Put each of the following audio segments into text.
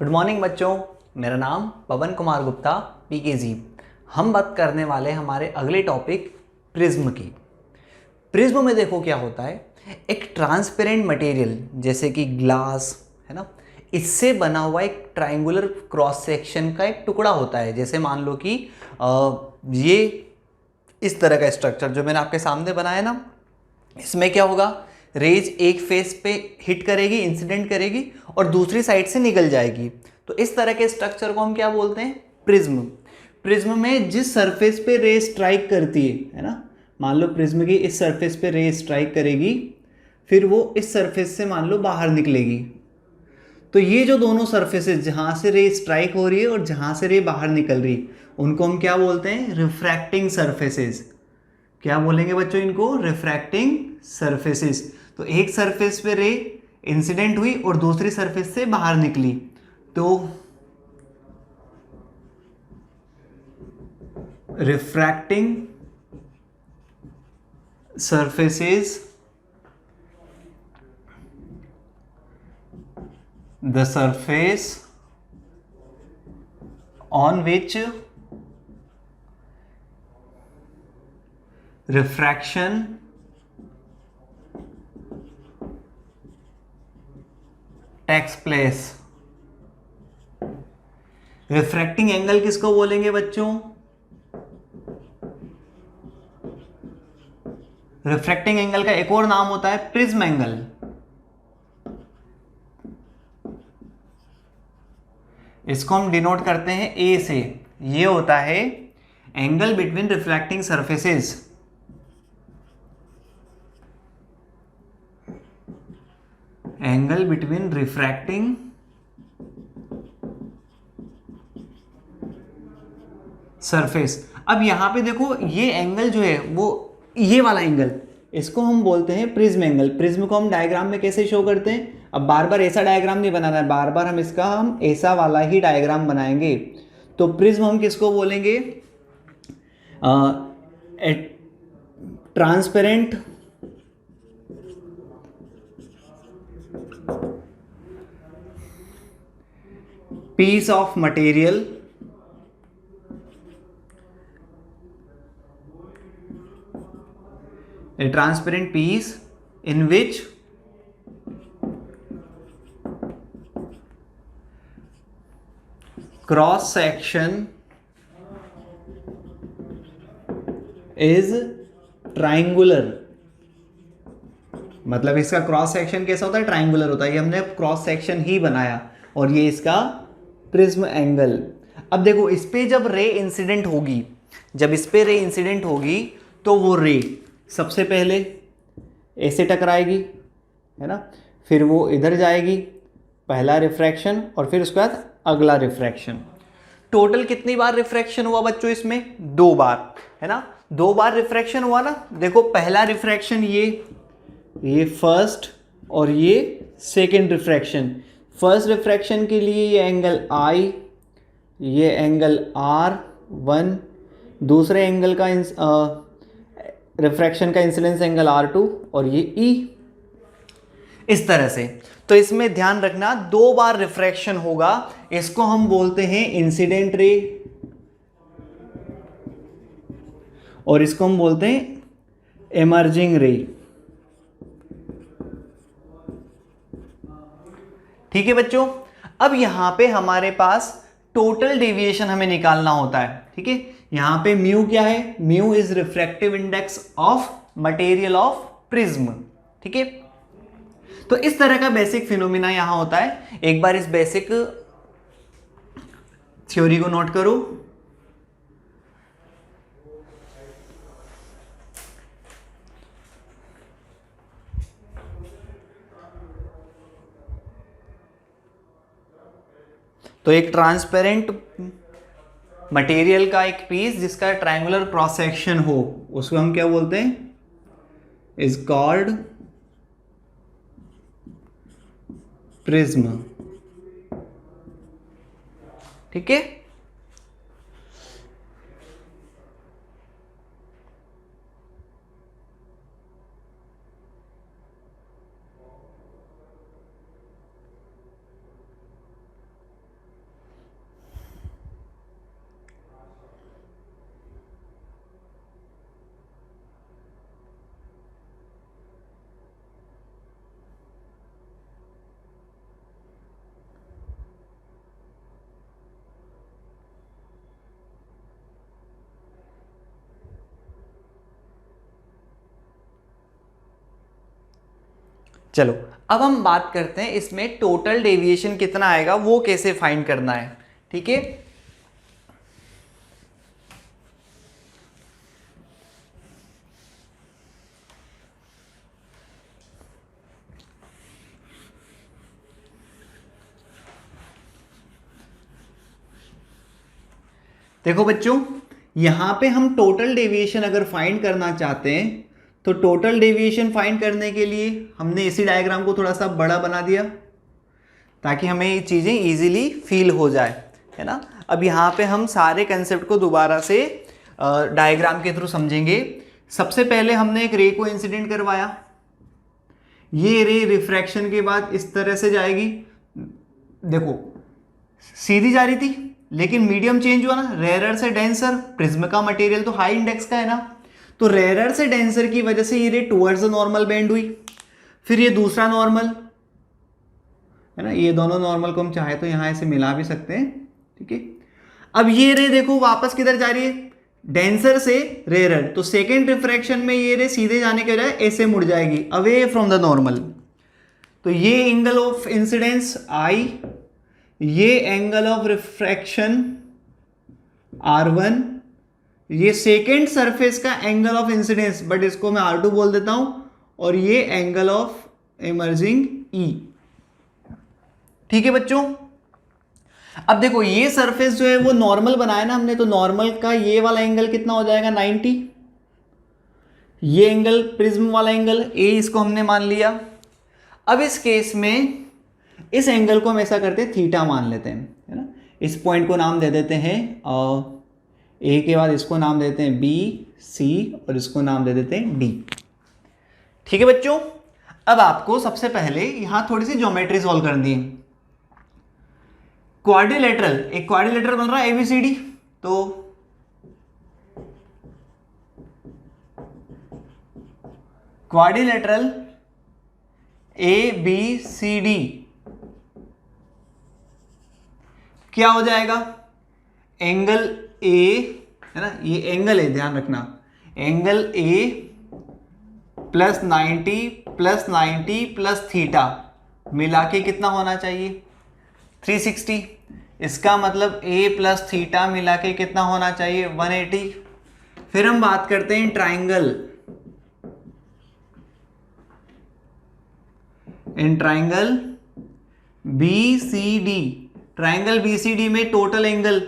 Good morning बच्चों, मेरा नाम पवन कुमार गुप्ता पीकेजी। हम बात करने वाले हमारे अगले टॉपिक प्रिज्म की। प्रिज्म में देखो क्या होता है, एक ट्रांसपेरेंट मटेरियल जैसे कि ग्लास है ना, इससे बना हुआ एक ट्रायंगुलर क्रॉस सेक्शन का एक टुकड़ा होता है। जैसे मान लो कि ये इस तरह का स्ट्रक्चर जो मैंने आपके सामने बनाया ना, इसमें क्या होगा, रेज एक फेस पे हिट करेगी, इंसिडेंट करेगी और दूसरी साइड से निकल जाएगी। तो इस तरह के स्ट्रक्चर को हम क्या बोलते हैं, प्रिज्म। प्रिज्म में जिस सरफेस पे रे स्ट्राइक करती है ना, मान लो प्रिज्म की इस सरफेस पे रे स्ट्राइक करेगी, फिर वो इस सरफेस से मान लो बाहर निकलेगी। तो ये जो दोनों सरफेसेस जहां से रे स्ट्राइक हो रही है और जहां से रे बाहर निकल रही, उनको हम क्या बोलते हैं, रिफ्रैक्टिंग सरफेसेस। क्या बोलेंगे बच्चों इनको, रिफ्रैक्टिंग सरफेसेस। तो एक सरफेस पे रे इंसिडेंट हुई और दूसरी सरफेस से बाहर निकली, तो refracting surfaces, the surface on which refraction takes place. Refracting angle किसको बोलेंगे बच्चों, रिफ्रैक्टिंग एंगल का एक और नाम होता है प्रिज्म एंगल। इसको हम डिनोट करते हैं ए से। ये होता है angle between refracting surfaces. Angle between refracting surface. अब यहां पे देखो, ये एंगल जो है वो ये वाला एंगल, इसको हम बोलते हैं प्रिज्म एंगल। प्रिज्म को हम डायग्राम में कैसे शो करते हैं, अब बार बार ऐसा डायग्राम नहीं बनाना है, बार बार हम ऐसा वाला ही डायग्राम बनाएंगे। तो प्रिज्म हम किसको बोलेंगे, transparent piece of material a transparent piece in which cross section is triangular। मतलब इसका क्रॉस सेक्शन कैसा होता है, ट्राइंगुलर होता है। ये हमने क्रॉस सेक्शन ही बनाया और ये इसका प्रिज्म एंगल। अब देखो, इस पे जब रे इंसिडेंट होगी, जब इस पे रे इंसिडेंट होगी तो वो रे सबसे पहले ऐसे टकराएगी है ना, फिर वो इधर जाएगी, पहला रिफ्रैक्शन, और फिर उसके बाद अगला रिफ्रैक्शन। टोटल कितनी बार रिफ्रैक्शन हुआ बच्चों इसमें, 2 बार है ना। 2 बार रिफ्रैक्शन हुआ ना। देखो पहला रिफ्रैक्शन ये फर्स्ट और ये सेकेंड रिफ्रैक्शन। फर्स्ट रिफ्रैक्शन के लिए ये एंगल I, ये एंगल R1, दूसरे एंगल का रिफ्रैक्शन का इंसिडेंस एंगल R2 और ये E। इस तरह से। तो इसमें ध्यान रखना, 2 बार रिफ्रैक्शन होगा, इसको हम बोलते हैं इंसिडेंट रे और इसको हम बोलते हैं इमर्जिंग रे। ठीक है बच्चों। अब यहां पे हमारे पास टोटल डेविएशन हमें निकालना होता है। ठीक है, यहां पे म्यू क्या है, mu is refractive index of material of prism. ठीक है, तो इस तरह का बेसिक फिनोमिना यहां होता है। एक बार इस बेसिक थ्योरी को नोट करो। तो एक ट्रांसपेरेंट मटेरियल का एक पीस जिसका ट्रायंगुलर क्रॉस सेक्शन हो, उसको हम क्या बोलते हैं, इज कॉल्ड प्रिज्म। ठीक है, चलो अब हम बात करते हैं इसमें टोटल डेविएशन कितना आएगा वो कैसे फाइंड करना है। ठीक है, देखो बच्चों, यहां पे हम टोटल डेविएशन अगर फाइंड करना चाहते हैं तो टोटल डेविएशन फाइंड करने के लिए हमने इसी डायग्राम को थोड़ा सा बड़ा बना दिया ताकि हमें ये चीज़ें इजीली फील हो जाए, है ना। अब यहाँ पे हम सारे कंसेप्ट को दोबारा से डायग्राम के थ्रू समझेंगे। सबसे पहले हमने एक रे को इंसिडेंट करवाया, ये रे रिफ्रैक्शन के बाद इस तरह से जाएगी, देखो सीधी जा रही थी लेकिन मीडियम चेंज हुआ ना, रेयरर से डेंसर। प्रिज्म का मटेरियल तो हाई इंडेक्स का है ना, तो रेयरर से डेंसर की वजह से ये रे टुवर्ड्स द नॉर्मल बेंड हुई। फिर ये दूसरा नॉर्मल है ना, ये दोनों नॉर्मल को हम चाहे तो यहां ऐसे मिला भी सकते हैं। ठीक है, अब ये रे देखो वापस किधर जा रही है, डेंसर से रेयरर, तो सेकेंड रिफ्रैक्शन में ये रे सीधे जाने के बजाय ऐसे मुड़ जाएगी अवे फ्रॉम द नॉर्मल। तो ये एंगल ऑफ इंसिडेंस आई, ये एंगल ऑफ रिफ्रैक्शन R1, ये सेकेंड सरफेस का एंगल ऑफ इंसिडेंस, बट इसको मैं R2 बोल देता हूं, और ये एंगल ऑफ इमर्जिंग E। ठीक है बच्चों, अब देखो ये सरफेस जो है वो नॉर्मल बनाया ना हमने, तो नॉर्मल का ये वाला एंगल कितना हो जाएगा 90, ये एंगल प्रिज्म वाला एंगल A इसको हमने मान लिया। अब इस केस में इस एंगल को हम ऐसा करते हैं थीटा मान लेते हैं, है ना। इस पॉइंट को नाम दे देते हैं A के बाद इसको नाम देते हैं B, C और इसको नाम दे देते हैं D। ठीक है बच्चों, अब आपको सबसे पहले यहां थोड़ी सी ज्योमेट्री सॉल्व करनी है। क्वाड्रिलेटरल, एक क्वाड्रिलेटरल बन रहा है ABCD, तो क्वाड्रिलेटरल ABCD क्या हो जाएगा, एंगल A है ना, ये एंगल है ध्यान रखना, angle A plus 90 plus theta मिला के कितना होना चाहिए 360। इसका मतलब A प्लस थीटा मिला के कितना होना चाहिए 180। फिर हम बात करते हैं triangle, in triangle BCD, triangle BCD में total angle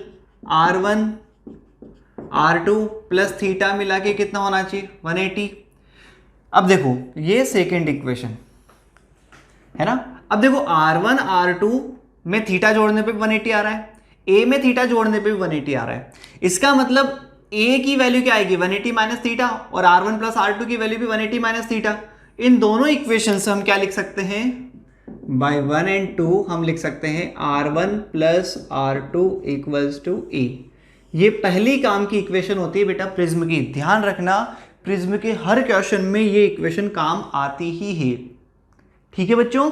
R1 R2 plus theta मिला के कितना होना चाहिए 180। अब देखो ये सेकेंड इक्वेशन है ना, अब देखो R1 R2 में थीटा जोड़ने पे 180 आ रहा है, A में थीटा जोड़ने पे भी 180 आ रहा है। इसका मतलब A की वैल्यू क्या आएगी 180 माइनस थीटा, और R1 प्लस R2 की वैल्यू भी 180 माइनस थीटा। इन दोनों इक्वेशन से हम क्या लिख सकते हैं, बाय 1 एंड 2 हम लिख सकते हैं R1 plus R2 equals to A। ये पहली काम की इक्वेशन होती है बेटा प्रिज्म की, ध्यान रखना प्रिज्म के हर क्वेश्चन में ये इक्वेशन काम आती ही है। ठीक है बच्चों,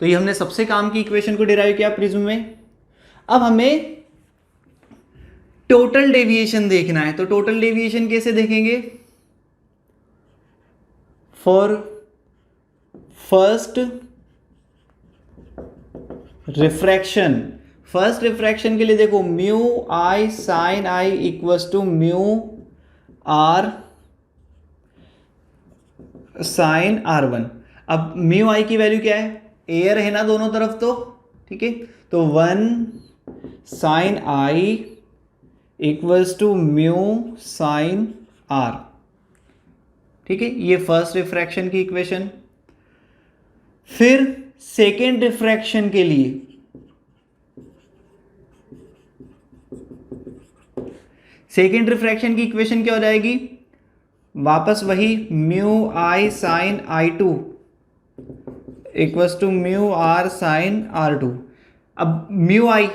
तो ये हमने सबसे काम की इक्वेशन को डिराइव किया प्रिज्म में। अब हमें टोटल डेविएशन देखना है, तो टोटल डेविएशन कैसे देखेंगे, for first refraction, first refraction के लिए देखो mu i sine i equals to mu r sine R1। अब म्यू आई की वैल्यू क्या है, एयर है ना दोनों तरफ, तो ठीक है, तो 1 sine i equals to mu sine R। ठीक है, ये फर्स्ट रिफ्रैक्शन की इक्वेशन। फिर सेकेंड रिफ्रैक्शन के लिए सेकेंड रिफ्रैक्शन की इक्वेशन क्या हो जाएगी, वापस वही mu i sine I2 equals to mu r sine R2। अब mu i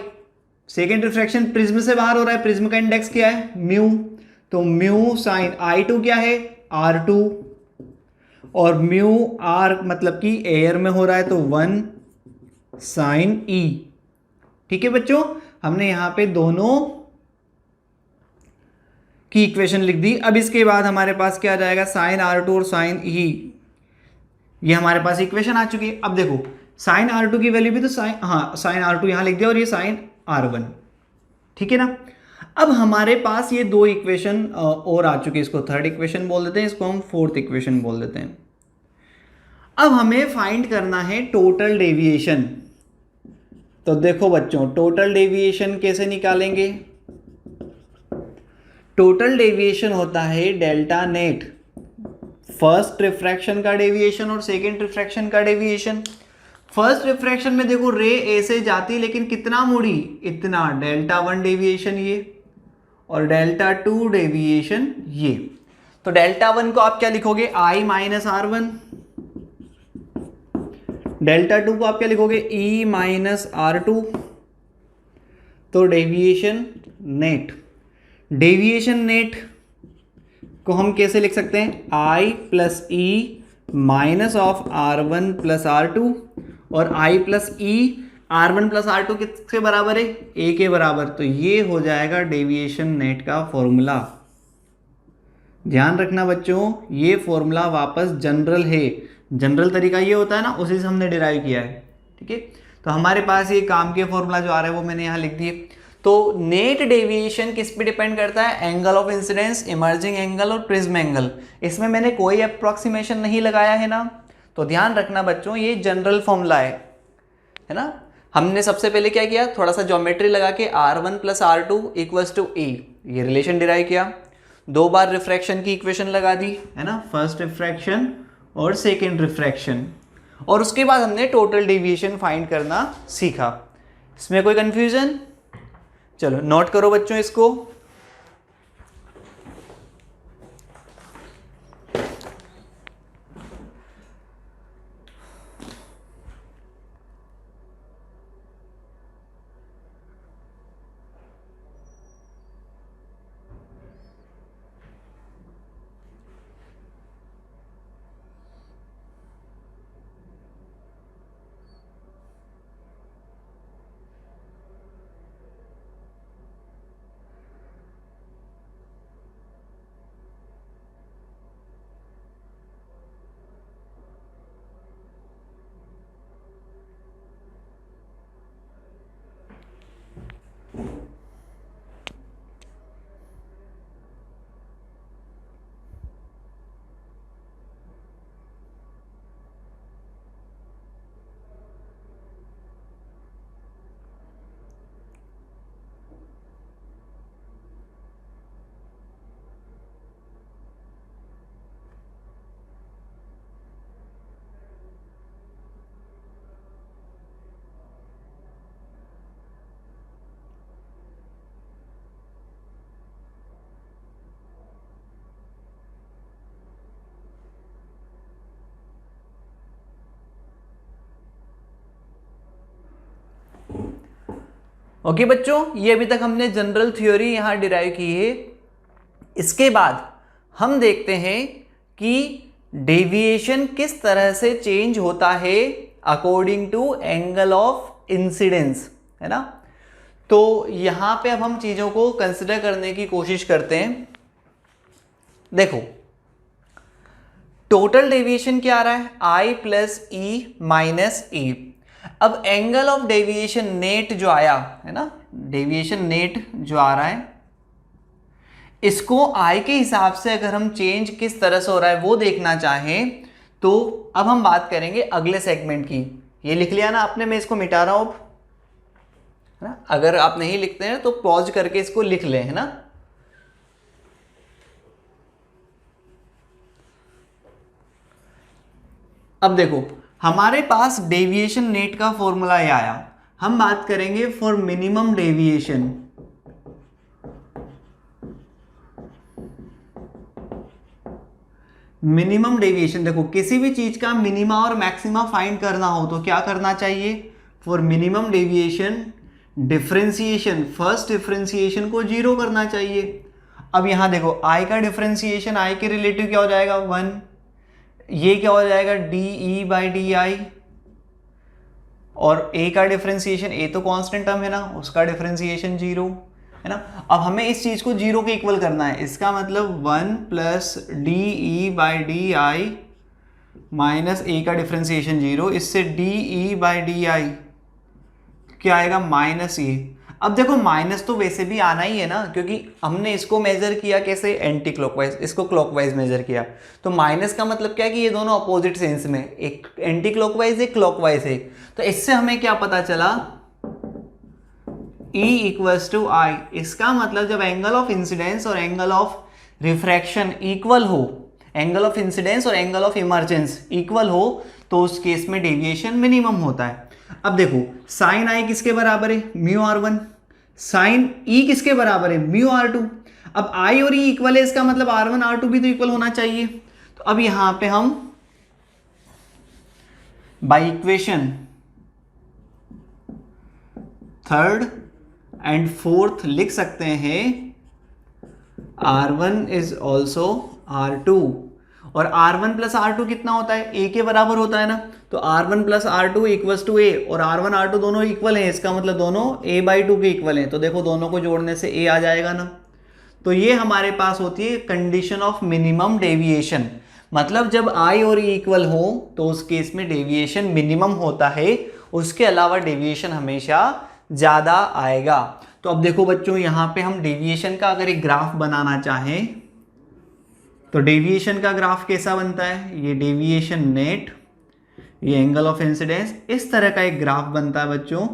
second refraction prism से बाहर हो रहा है, प्रिज्म का इंडेक्स क्या है म्यू, तो म्यू साइन I2 क्या है R2, और म्यू आर मतलब कि एयर में हो रहा है तो 1 साइन E। ठीक है बच्चों, हमने यहां पे दोनों की इक्वेशन लिख दी। अब इसके बाद हमारे पास क्या आ जाएगा साइन R2 और साइन E, ये हमारे पास इक्वेशन आ चुकी है। अब देखो साइन R2 की वैल्यू भी तो साइन R2 यहां लिख दिया और ये साइन R1, ठीक है ना। अब हमारे पास ये दो इक्वेशन और आ चुके हैं, इसको थर्ड इक्वेशन बोल देते हैं, इसको हम फोर्थ इक्वेशन बोल देते हैं। अब हमें फाइंड करना है टोटल डेविएशन। तो देखो बच्चों, टोटल डेविएशन कैसे निकालेंगे? टोटल डेविएशन होता है डेल्टा नेट, फर्स्ट रिफ्रैक्शन का डेविएशन और सेकेंड रिफ्रैक्शन का डेविएशन। फर्स्ट रिफ्रैक्शन में देखो रे ए से जाती लेकिन कितना मुड़ी, इतना, डेल्टा 1 डेविएशन ये, और डेल्टा 2 डेविएशन ये। तो डेल्टा 1 को आप क्या लिखोगे, I माइनस R1, डेल्टा 2 को आप क्या लिखोगे, E माइनस R2। तो डेविएशन नेट, डेविएशन नेट को हम कैसे लिख सकते हैं, I plus E minus of R1 plus R2, और I plus E R1 plus R2 किसके बराबर है, A के बराबर। तो ये हो जाएगा डेविएशन नेट का फॉर्मूला। ध्यान रखना बच्चों, ये फॉर्मूला वापस जनरल है, जनरल तरीका ये होता है ना, उसी से हमने डिराइव किया है, ठीक है। तो हमारे पास ये काम के फॉर्मूला जो आ रहा है वो मैंने यहाँ लिख दिए। तो नेट डेविएशन किस पे डिपेंड करता है, angle of incidence, emerging angle और प्रिज्म एंगल। इसमें मैंने कोई अप्रोक्सीमेशन नहीं लगाया है ना, तो ध्यान रखना बच्चों ये जनरल फॉर्मूला है ना। हमने सबसे पहले क्या किया, थोड़ा सा ज्योमेट्री लगा के R1 plus R2 equals to E, ये रिलेशन डिराइव किया। दो बार रिफ्रैक्शन की इक्वेशन लगा दी है ना, फर्स्ट रिफ्रैक्शन और सेकेंड रिफ्रैक्शन, और उसके बाद हमने टोटल डेविएशन फाइंड करना सीखा। इसमें कोई कंफ्यूजन? चलो नोट करो बच्चों इसको। ओके बच्चों, ये अभी तक हमने जनरल थ्योरी यहां डिराइव की है। इसके बाद हम देखते हैं कि डेविएशन किस तरह से चेंज होता है according to angle of incidence, है ना। तो यहां पे अब हम चीजों को कंसिडर करने की कोशिश करते हैं। देखो टोटल डेविएशन क्या आ रहा है, I प्लस ई माइनस ई। अब एंगल ऑफ डेविएशन नेट जो आया है ना, डेविएशन नेट जो आ रहा है, इसको I के हिसाब से अगर हम चेंज किस तरह से हो रहा है वो देखना चाहें, तो अब हम बात करेंगे अगले सेगमेंट की। ये लिख लिया ना आपने, मैं इसको मिटा रहा हूं अब, है ना। अगर आप नहीं लिखते हैं तो पॉज करके इसको लिख लें, है ना। अब देखो हमारे पास डेविएशन नेट का फॉर्मूला ये आया। हम बात करेंगे for minimum deviation. Minimum deviation, देखो किसी भी चीज का मिनिमा और मैक्सिमा फाइंड करना हो तो क्या करना चाहिए, for minimum deviation differentiation, first differentiation को 0 करना चाहिए। अब यहां देखो I का डिफरेंशिएशन I के रिलेटिव क्या हो जाएगा 1, ये क्या हो जाएगा DE बाई DI, और A का डिफरेंशिएशन, A तो कांस्टेंट टर्म है ना, उसका डिफरेंशिएशन 0, है ना। अब हमें इस चीज को 0 के इक्वल करना है, इसका मतलब 1 plus DE by DI minus A का डिफ्रेंसिएशन 0, इससे D E by D I क्या आएगा माइनस ए। अब देखो माइनस तो वैसे भी आना ही है ना, क्योंकि हमने इसको मेजर किया कैसे एंटी क्लॉकवाइज, इसको क्लॉकवाइज मेजर किया, तो माइनस का मतलब क्या है कि ये दोनों अपोजिट सेंस में, एक एंटी क्लॉकवाइज एक क्लॉकवाइज है। तो इससे हमें क्या पता चला, E इक्वल्स टू आई। इसका मतलब जब एंगल ऑफ इंसिडेंस और एंगल ऑफ रिफ्रैक्शन इक्वल हो, एंगल ऑफ इंसिडेंस और एंगल ऑफ इमर्जेंस इक्वल हो, तो उस केस में डेविएशन मिनिमम होता है। अब देखो साइन आई किसके बराबर है, म्यू R1, साइन E किसके बराबर है, म्यू R2। अब I और E इक्वल है, इसका मतलब R1 R2 भी तो इक्वल होना चाहिए। तो अब यहां पे हम by equation third and fourth लिख सकते हैं R1 इज ऑल्सो R2, और R1 प्लस R2 कितना होता है, A के बराबर होता है ना। तो R1 plus R2 equals to A, और R1 R2 दोनों इक्वल हैं, इसका मतलब दोनों A बाई 2 के इक्वल हैं। तो देखो दोनों को जोड़ने से A आ जाएगा ना। तो ये हमारे पास होती है कंडीशन ऑफ मिनिमम डेविएशन, मतलब जब I और E इक्वल हो तो उस केस में डेविएशन मिनिमम होता है, उसके अलावा डेविएशन हमेशा ज़्यादा आएगा। तो अब देखो बच्चों, यहाँ पे हम डेविएशन का अगर एक ग्राफ बनाना चाहें तो डेविएशन का ग्राफ कैसा बनता है, ये डेविएशन नेट, ये एंगल ऑफ इंसिडेंस, इस तरह का एक ग्राफ बनता है बच्चों।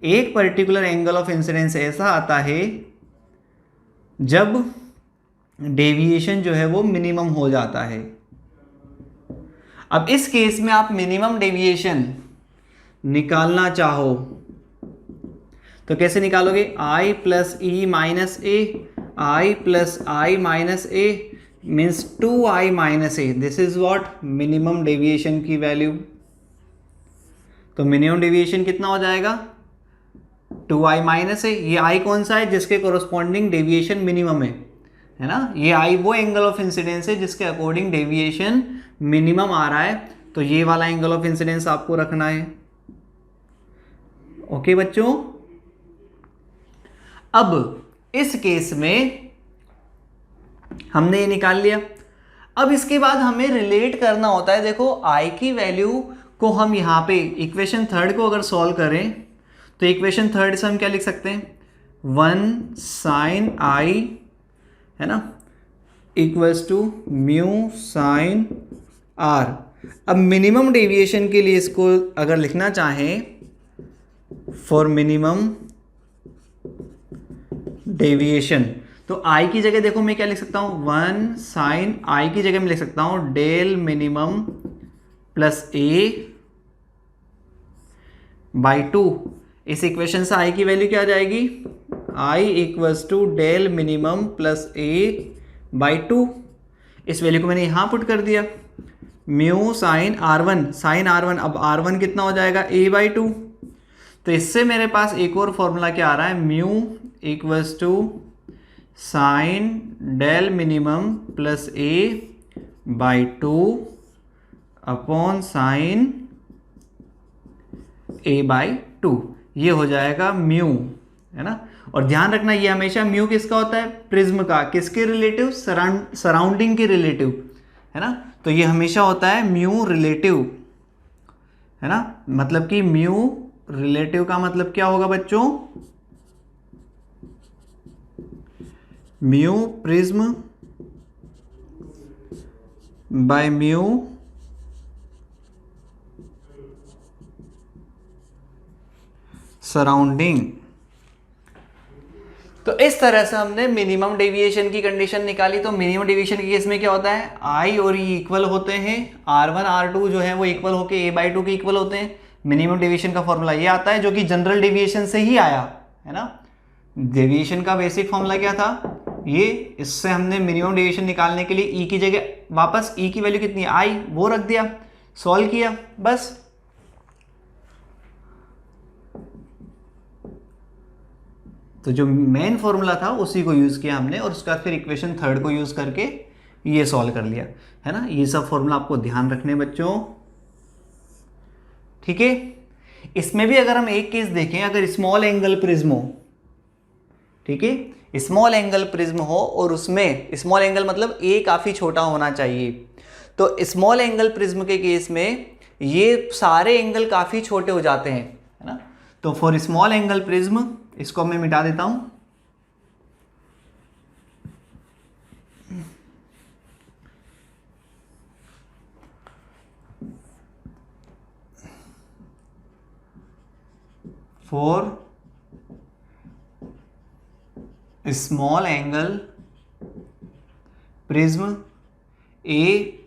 एक पर्टिकुलर एंगल ऑफ इंसिडेंस ऐसा आता है जब डेविएशन जो है वो मिनिमम हो जाता है। अब इस केस में आप मिनिमम डेविएशन निकालना चाहो तो कैसे निकालोगे, I plus E minus A, I plus I minus A means 2i minus A, this is what minimum deviation की वैल्यू। तो मिनिमम डेविएशन कितना हो जाएगा, 2i माइनस ए। ये i कौन सा है, जिसके कोरोस्पॉन्डिंग डेविएशन मिनिमम है ना। ये i वो एंगल ऑफ इंसिडेंस है जिसके अकॉर्डिंग डेविएशन मिनिमम आ रहा है। तो ये वाला एंगल ऑफ इंसिडेंस आपको रखना है। ओके बच्चों, अब इस केस में हमने ये निकाल लिया। अब इसके बाद हमें रिलेट करना होता है। देखो I की वैल्यू को हम यहाँ पे इक्वेशन थर्ड को अगर सॉल्व करें तो इक्वेशन थर्ड से हम क्या लिख सकते हैं, 1 साइन I है ना equals to mu sine R। अब मिनिमम डेविएशन के लिए इसको अगर लिखना चाहें, फॉर मिनिमम डेविएशन, तो I की जगह देखो मैं क्या लिख सकता हूं, 1 साइन I की जगह मैं लिख सकता हूं del minimum plus A by 2। इस इक्वेशन से I की वैल्यू क्या आ जाएगी, I equals to del minimum plus A by 2। इस वैल्यू को मैंने यहां पुट कर दिया, mu sine R1, sign R1, अब R1 कितना हो जाएगा, A बाई 2। तो इससे मेरे पास एक और फॉर्मूला क्या आ रहा है, mu equals to sine del minimum plus A by 2 upon sine A by 2, ये हो जाएगा म्यू, है ना। और ध्यान रखना ये हमेशा म्यू किसका होता है, प्रिज्म का, किसके रिलेटिव, सराउंडिंग के रिलेटिव, है ना। तो ये हमेशा होता है म्यू रिलेटिव, है ना। मतलब कि म्यू रिलेटिव का मतलब क्या होगा बच्चों, mu prism by mu surrounding. तो इस तरह से हमने मिनिमम डेविएशन की कंडीशन निकाली। तो मिनिमम डेविएशन के केस में क्या होता है, I और E इक्वल होते हैं, R1 R2 जो है वो इक्वल होके A बाई 2 के इक्वल होते हैं। मिनिमम डेविएशन का फॉर्मूला ये आता है जो कि जनरल डेविएशन से ही आया है ना। डेविएशन का बेसिक फॉर्मूला क्या था ये, इससे हमने मिनिमम डेविएशन निकालने के लिए E की जगह वापस E की वैल्यू कितनी है I, वो रख दिया, सॉल्व किया बस। तो जो मेन फॉर्मूला था उसी को यूज किया हमने, और उसके बाद फिर इक्वेशन थर्ड को यूज करके ये सॉल्व कर लिया, है ना। ये सब फॉर्मूला आपको ध्यान रखने बच्चों, ठीक है। इसमें भी अगर हम एक केस देखें, अगर स्मॉल एंगल प्रिज्म हो, ठीक है, स्मॉल एंगल प्रिज्म हो और उसमें स्मॉल एंगल मतलब ए काफी छोटा होना चाहिए, तो स्मॉल एंगल प्रिज्म के केस में ये सारे एंगल काफ़ी छोटे हो जाते हैं, है ना। तो फॉर स्मॉल एंगल प्रिज्म, इसको मैं मिटा देता हूं। For small angle prism a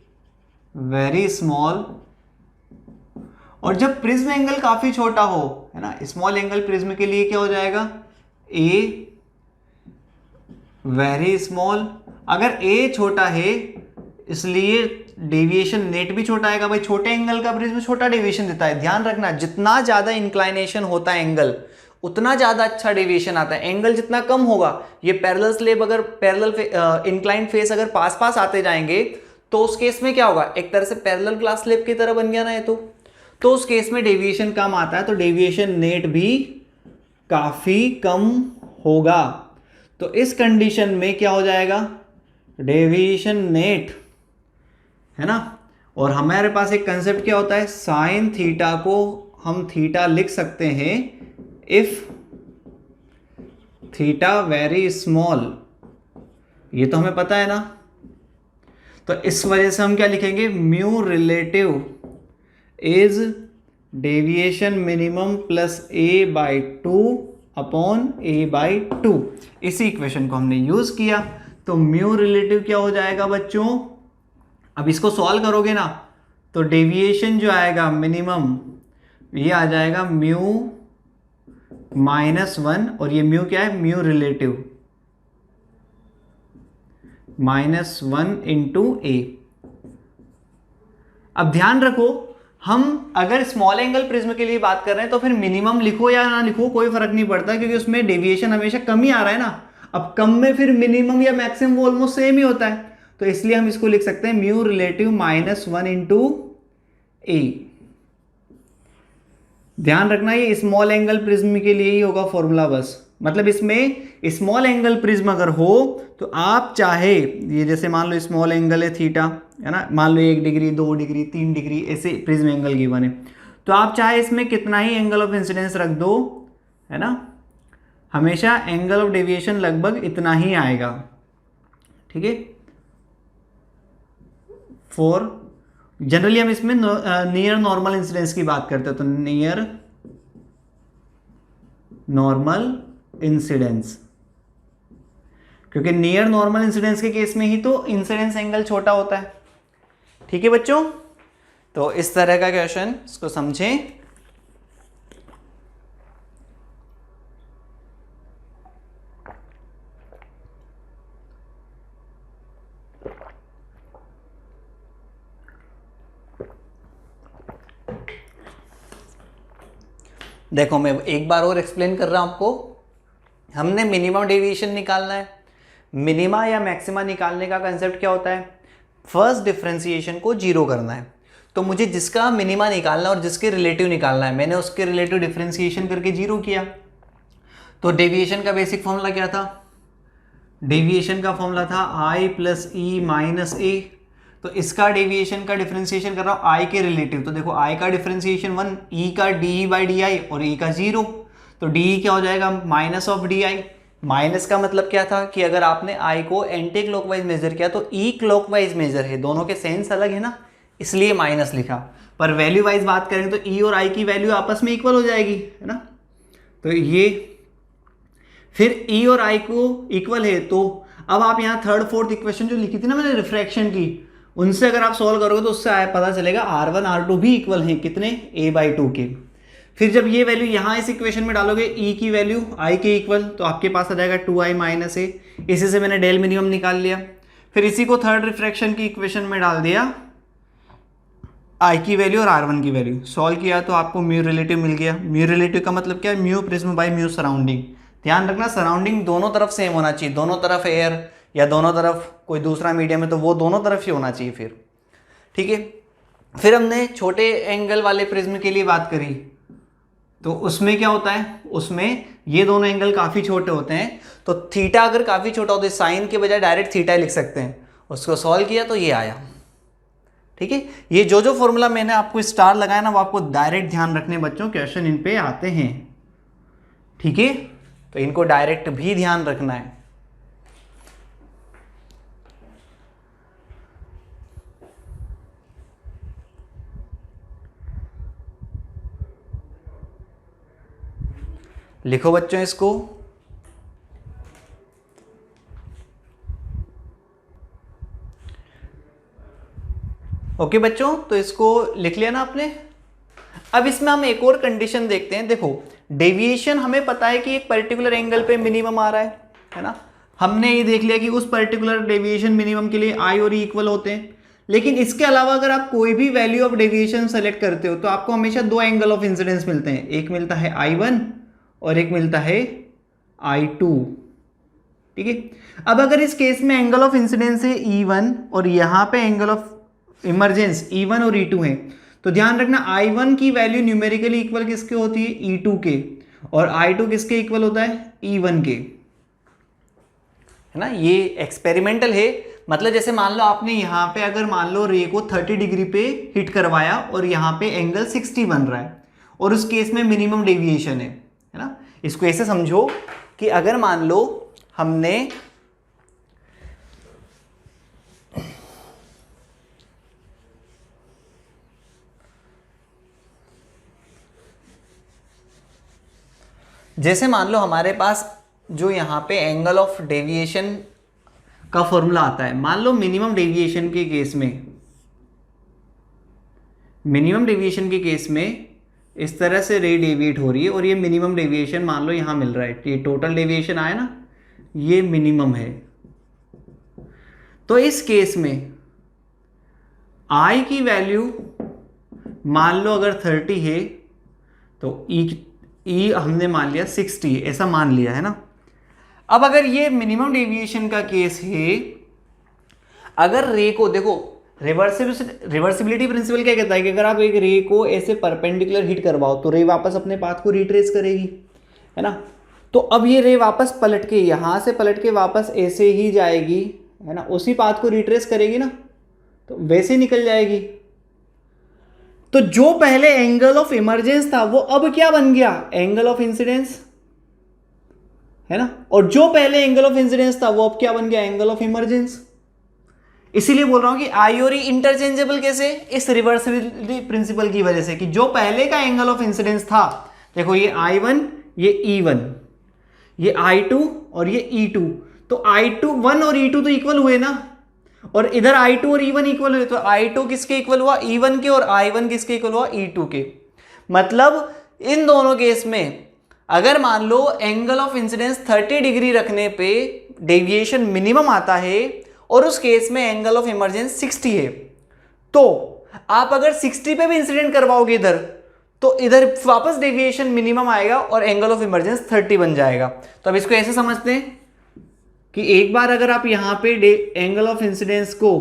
very small, और जब प्रिज्म एंगल काफी छोटा हो, है ना, स्मॉल एंगल प्रिज्म के लिए क्या हो जाएगा, ए वेरी स्मॉल। अगर ए छोटा है इसलिए डेविएशन नेट भी छोटा आएगा। भाई छोटे एंगल का प्रिज्म छोटा डेविएशन देता है। ध्यान रखना, जितना ज्यादा इंक्लाइनेशन होता है एंगल उतना ज्यादा अच्छा डेविएशन आता है। एंगल जितना कम होगा, ये पैरेलल स्लेब अगर पैरेलल इंक्लाइंड फेस अगर पास पास आते जाएंगे तो उस केस में क्या होगा, एक तरह से पैरेलल ग्लास स्लेब की तरह बन गया ना ये। तो उस केस में डेविएशन कम आता है, तो डेविएशन नेट भी काफी कम होगा। तो इस कंडीशन में क्या हो जाएगा, डेविएशन नेट, है ना। और हमारे पास एक कंसेप्ट क्या होता है, साइन थीटा को हम थीटा लिख सकते हैं इफ थीटा वेरी स्मॉल, ये तो हमें पता है ना। तो इस वजह से हम क्या लिखेंगे, mu relative is deviation minimum plus A by 2 upon A by 2। इसी इक्वेशन को हमने यूज किया। तो म्यू रिलेटिव क्या हो जाएगा बच्चों, अब इसको सॉल्व करोगे ना तो डेविएशन जो आएगा मिनिमम, ये आ जाएगा म्यू -1, और ये म्यू क्या है, म्यू रिलेटिव -1 इंटू ए। अब ध्यान रखो, हम अगर स्मॉल एंगल प्रिज्म के लिए बात कर रहे हैं तो फिर मिनिमम लिखो या ना लिखो कोई फर्क नहीं पड़ता, क्योंकि उसमें डेविएशन हमेशा कम ही आ रहा है ना। अब कम में फिर मिनिमम या मैक्सिमम वो ऑलमोस्ट सेम ही होता है, तो इसलिए हम इसको लिख सकते हैं म्यू रिलेटिव -1 इंटू ए। ध्यान रखना ये स्मॉल एंगल प्रिज्म के लिए ही होगा फॉर्मूला बस। मतलब इसमें स्मॉल एंगल प्रिज्म अगर हो तो आप चाहे, ये जैसे मान लो स्मॉल एंगल है थीटा, है ना, मान लो 1 डिग्री 2 डिग्री 3 डिग्री ऐसे प्रिज्म एंगल गिवन है, तो आप चाहे इसमें कितना ही एंगल ऑफ इंसिडेंस रख दो, है ना, हमेशा एंगल ऑफ डेविएशन लगभग इतना ही आएगा। ठीक है, फॉर जनरली हम इसमें नियर नॉर्मल इंसिडेंस की बात करते हैं, तो नियर नॉर्मल इंसिडेंस, क्योंकि नियर नॉर्मल इंसिडेंस के केस में ही तो इंसिडेंस एंगल छोटा होता है। ठीक है बच्चों, तो इस तरह का क्वेश्चन, इसको समझें। देखो मैं एक बार और एक्सप्लेन कर रहा हूं आपको। हमने मिनिमम डेविएशन निकालना है। मिनिमा या मैक्सिमा निकालने का कंसेप्ट क्या होता है, फर्स्ट डिफरेंशिएशन को जीरो करना है। तो मुझे जिसका मिनिमा निकालना है और जिसके रिलेटिव निकालना है, मैंने उसके रिलेटिव डिफरेंशिएशन करके जीरो किया। तो डेविएशन का बेसिक फॉर्मूला क्या था, डेविएशन का फॉर्मूला था i प्लस ई माइनस ए। तो इसका डेविएशन का डिफरेंशिएशन कर रहा हूं i के रिलेटिव, तो देखो i का डिफरेंशिएशन 1, e का डी बाई डी आई और e का 0। तो डी क्या हो जाएगा, minus of D I. Minus का मतलब क्या था कि अगर आपने i को एंटी क्लॉकवाइज मेजर किया तो e क्लॉकवाइज मेजर है, दोनों के सेंस अलग है ना, इसलिए माइनस लिखा। पर वैल्यू वाइज बात करें तो e और i की वैल्यू आपस में इक्वल हो जाएगी, है ना। तो ये फिर e और i को इक्वल है, तो अब आप यहाँ थर्ड फोर्थ इक्वेशन जो लिखी थी ना मैंने रिफ्रैक्शन की, उनसे अगर आप सॉल्व करोगे तो उससे पता चलेगा R1 R2 भी इक्वल हैं कितने, a/2 के। फिर जब ये वैल्यू यहाँ इस इक्वेशन में डालोगे e की वैल्यू i के इक्वल, तो आपके पास आ जाएगा 2i माइनस a। इसी से मैंने डेल मिनिमम निकाल लिया। फिर इसी को थर्ड रिफ्रैक्शन की इक्वेशन में डाल दिया, i की वैल्यू और R1 की वैल्यू सॉल्व किया, तो आपको म्यू रिलेटिव मिल गया। म्यू रिलेटिव का मतलब क्या है, mu prism by mu surrounding. ध्यान रखना सराउंडिंग दोनों तरफ सेम होना चाहिए, दोनों तरफ एयर या दोनों तरफ कोई दूसरा मीडियम है तो वो दोनों तरफ ही होना चाहिए फिर। ठीक है, फिर हमने छोटे एंगल वाले प्रिज्म के लिए बात करी, तो उसमें क्या होता है, उसमें ये दोनों एंगल काफ़ी छोटे होते हैं। तो थीटा अगर काफ़ी छोटा होता है, साइन के बजाय डायरेक्ट थीटा लिख सकते हैं। उसको सॉल्व किया तो ये आया, ठीक है, ये जो जो फॉर्मूला मैंने आपको स्टार लगाया ना वो आपको डायरेक्ट ध्यान रखने बच्चों, क्वेश्चन इन पे आते हैं। ठीक है, तो इनको डायरेक्ट भी ध्यान रखना है। लिखो बच्चों इसको। ओके बच्चों, तो इसको लिख लिया ना आपने। अब इसमें हम एक और कंडीशन देखते हैं। देखो डेविएशन हमें पता है कि एक पर्टिकुलर एंगल पे मिनिमम आ रहा है ना। हमने ये देख लिया कि उस पर्टिकुलर डेविएशन मिनिमम के लिए आई और ई इक्वल होते हैं। लेकिन इसके अलावा अगर आप कोई भी वैल्यू ऑफ डेविएशन सेलेक्ट करते हो तो आपको हमेशा दो एंगल ऑफ इंसिडेंस मिलते हैं, एक मिलता है I1 और एक मिलता है I2। ठीक है, अब अगर इस केस में एंगल ऑफ इंसिडेंस है E1 और यहां पे एंगल ऑफ इमरजेंस E1 और E2 है, तो ध्यान रखना I1 की वैल्यू न्यूमेरिकली इक्वल किसके होती है, E2 के, और I2 किसके इक्वल होता है, E1 के, है ना। ये एक्सपेरिमेंटल है, मतलब जैसे मान लो आपने यहाँ पे अगर मान लो रे को 30 डिग्री पे हिट करवाया और यहाँ पे एंगल 60 बन रहा है और उस केस में मिनिमम डेविएशन है ना। इसको ऐसे समझो कि अगर मान लो हमने जैसे मान लो हमारे पास जो यहाँ पे एंगल ऑफ डेविएशन का फॉर्मूला आता है, मान लो मिनिमम डेविएशन के केस में इस तरह से रे डेविएट हो रही है और ये मिनिमम डेविएशन मान लो यहाँ मिल रहा है, ये टोटल डेविएशन आया ना, ये मिनिमम है। तो इस केस में I की वैल्यू मान लो अगर 30 है तो E हमने मान लिया 60, ऐसा मान लिया है ना। अब अगर ये मिनिमम डेविएशन का केस है, अगर रे को देखो रिवर्सिबिलिटी प्रिंसिपल क्या कहता है कि अगर आप एक रे को ऐसे परपेंडिकुलर हिट करवाओ तो रे वापस अपने पाथ को रिट्रेस करेगी, है ना। तो अब ये रे वापस पलट के यहां से पलट के वापस ऐसे ही जाएगी, है ना, उसी पाथ को रिट्रेस करेगी ना, तो वैसे ही निकल जाएगी। तो जो पहले एंगल ऑफ इमरजेंस था वो अब क्या बन गया, एंगल ऑफ इंसिडेंस, है ना। और जो पहले एंगल ऑफ इंसिडेंस था वो अब क्या बन गया, एंगल ऑफ इमरजेंस। इसीलिए बोल रहा हूं कि आई और ई इंटरचेंजेबल कैसे, इस रिवर्सिबिलिटी प्रिंसिपल की वजह से कि जो पहले का एंगल ऑफ इंसिडेंस था, देखो ये I1 ये E1 ये I2 और ये E2, तो I2 1 और E2 तो इक्वल हुए ना, और इधर I2 और E1 इक्वल हुए, तो I2 किसके इक्वल हुआ, E1 के, और I1 किसके इक्वल हुआ, E2 के। मतलब इन दोनों केस में अगर मान लो एंगल ऑफ इंसिडेंस 30 डिग्री रखने पे डेविएशन मिनिमम आता है और उस केस में एंगल ऑफ इमरजेंस 60 है, तो आप अगर 60 पे भी इंसिडेंट करवाओगे इधर, तो इधर वापस डेविएशन मिनिमम आएगा और एंगल ऑफ इमरजेंस 30 बन जाएगा। तो अब इसको ऐसे समझते हैं कि एक बार अगर आप यहां पे एंगल ऑफ इंसिडेंस को